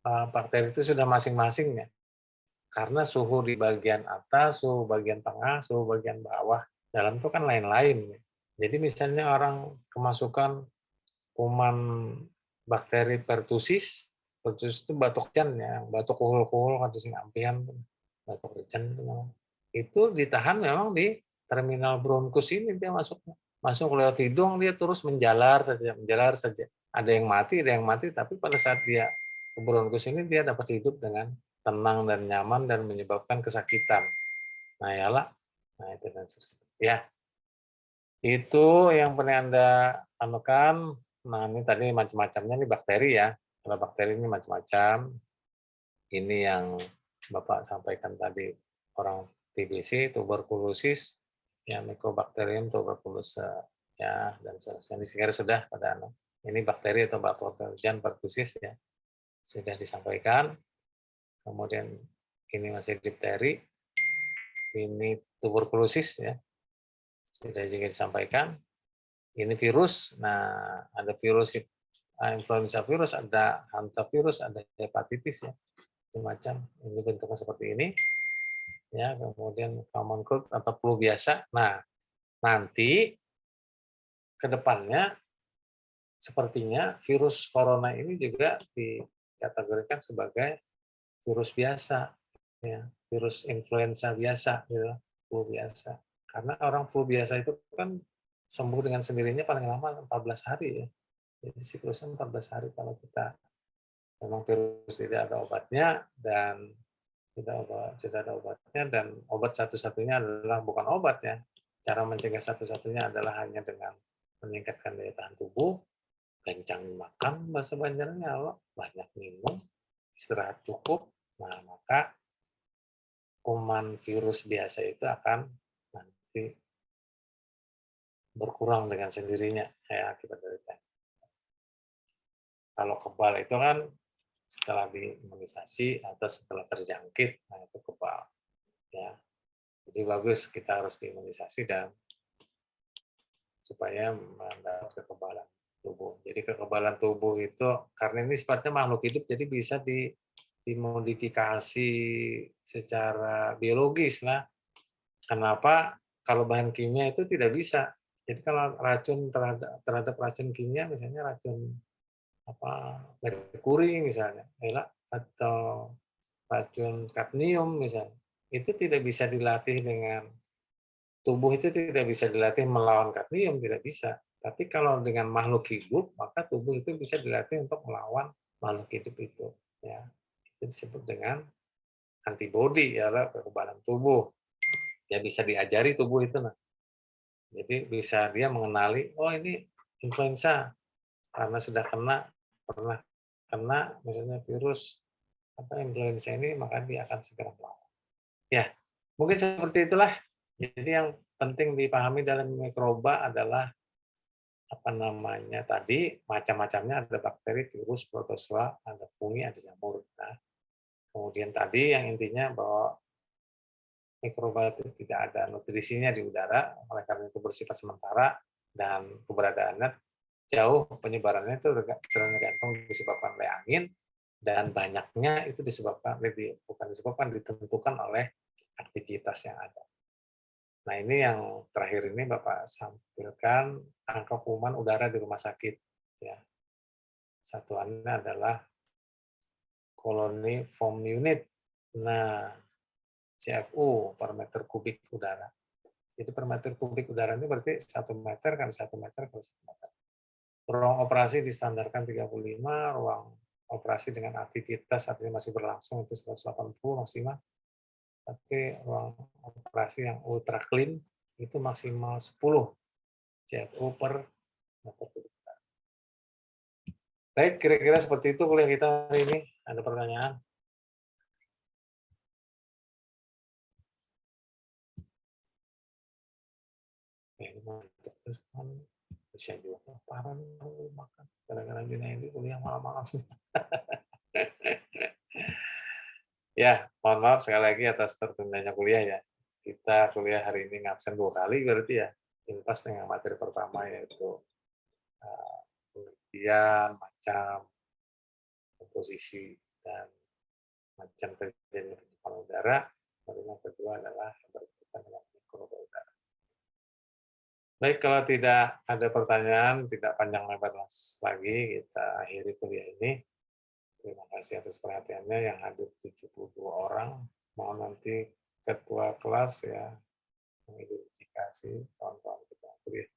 Speaker 1: bakteri itu sudah masing-masing ya. Karena suhu di bagian atas, suhu bagian tengah, suhu bagian bawah, dalam itu kan lain-lain. Jadi misalnya orang kemasukan kuman bakteri pertussis itu batuk can ya, batuk kuhul-kuhul kata sing ampihan, batuk can itu ditahan memang di terminal bronkus ini dia masuknya. Masuk lewat hidung dia terus menjalar saja, menjalar saja. Ada yang mati, tapi pada saat dia ke bronkus ini dia dapat hidup dengan tenang dan nyaman dan menyebabkan kesakitan. Nah, yalah. Nah, itu dan seterusnya. Ya, itu yang pernah Anda anukan. Nah, ini tadi macam-macamnya nih bakteri ya. Kalau bakteri ini macam-macam. Ini yang Bapak sampaikan tadi. Orang TBC, tuberkulosis, ya Mycobacterium tuberculosis, ya, dan seterusnya. Ini sekiranya sudah pada anak. Ini bakteri atau patogen pertussis ya. Sudah disampaikan. Kemudian ini masih difteri. Ini tuberkulosis ya. Sudah juga disampaikan. Ini virus. Nah, ada virus influenza virus, ada hantavirus, ada hepatitis ya, semacam ini bentuknya seperti ini ya. Kemudian common cold atau flu biasa. Nah, nanti ke depannya sepertinya virus corona ini juga dikategorikan sebagai virus biasa ya, virus influenza biasa gitu, flu biasa. Karena orang flu biasa itu kan sembuh dengan sendirinya paling lama 14 hari ya. Jadi siklusnya 14 hari kalau kita memang virus tidak ada obatnya dan tidak ada obatnya, dan obat satu-satunya adalah bukan obat ya. Cara mencegah satu-satunya adalah hanya dengan meningkatkan daya tahan tubuh, kencang makan bahasa Banjarnya, banyak minum, istirahat cukup. Nah, maka kuman virus biasa itu akan nanti berkurang dengan sendirinya ya akibat dari kalau kebal itu kan setelah diimunisasi atau setelah terjangkit, nah itu kebal. Ya, jadi bagus kita harus diimunisasi dan supaya mendapat kekebalan tubuh. Jadi kekebalan tubuh itu karena ini sifatnya makhluk hidup, jadi bisa dimodifikasi secara biologis lah. Kenapa? Kalau bahan kimia itu tidak bisa. Jadi kalau racun terhadap racun kimia, misalnya racun merkuri misalnya, atau racun kadmium misalnya, itu tidak bisa dilatih dengan tubuh, itu tidak bisa dilatih melawan kadmium, tidak bisa. Tapi kalau dengan makhluk hidup, maka tubuh itu bisa dilatih untuk melawan makhluk hidup itu. Ya, itu disebut dengan antibodi ya, kekebalan tubuh. Ya bisa diajari tubuh itu. Nah. Jadi bisa dia mengenali, oh ini influenza karena sudah pernah kena misalnya virus influenza ini, maka dia akan segera melawan. Ya, mungkin seperti itulah. Jadi yang penting dipahami dalam mikroba adalah tadi macam-macamnya, ada bakteri, virus, protozoa, ada fungi, ada jamur. Nah, kemudian tadi yang intinya bahwa mikroba itu tidak ada nutrisinya di udara, oleh karena itu bersifat sementara dan keberadaannya jauh, penyebarannya itu tergantung disebabkan oleh angin, dan banyaknya itu ditentukan oleh aktivitas yang ada. Nah, ini yang terakhir ini Bapak sampaikan angka kuman udara di rumah sakit. Ya. Satuannya adalah colony form unit. Nah, CFU per meter kubik udara. Jadi per meter kubik udara ini berarti 1 meter kan 1 meter per 1 meter. Ruang operasi distandarkan 35, ruang operasi dengan aktivitas artinya masih berlangsung itu 180 maksimal. Tapi ruang operasi yang ultra clean itu maksimal 10 CFU per meter kubik. Baik, kira-kira seperti itu kuliah kita hari ini. Ada pertanyaan? Ini mantap terus kan bisa juga parah makan. Gara-gara ini kuliah malam-malam. Ya, mohon maaf sekali lagi atas tertundanya kuliah ya. Kita kuliah hari ini ngabsen 2 kali berarti ya. Impas dengan materi pertama yaitu pengertian, macam, komposisi, dan macam terjadinya pencemaran udara. Lalu yang kedua adalah berkaitan dengan mikroba udara. Baik, kalau tidak ada pertanyaan, tidak panjang lebar lagi, kita akhiri kuliah ini. Terima kasih atas perhatiannya yang hadir 72 orang. Mohon nanti ketua kelas ya mengidentifikasi kawan-kawan kita kuliah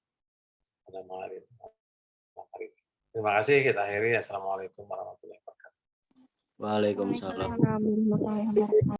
Speaker 1: pada malam hari ini. Terima kasih, kita akhiri. Assalamualaikum warahmatullahi wabarakatuh.
Speaker 3: Waalaikumsalam.
Speaker 4: Waalaikumsalam warahmatullahi wabarakatuh.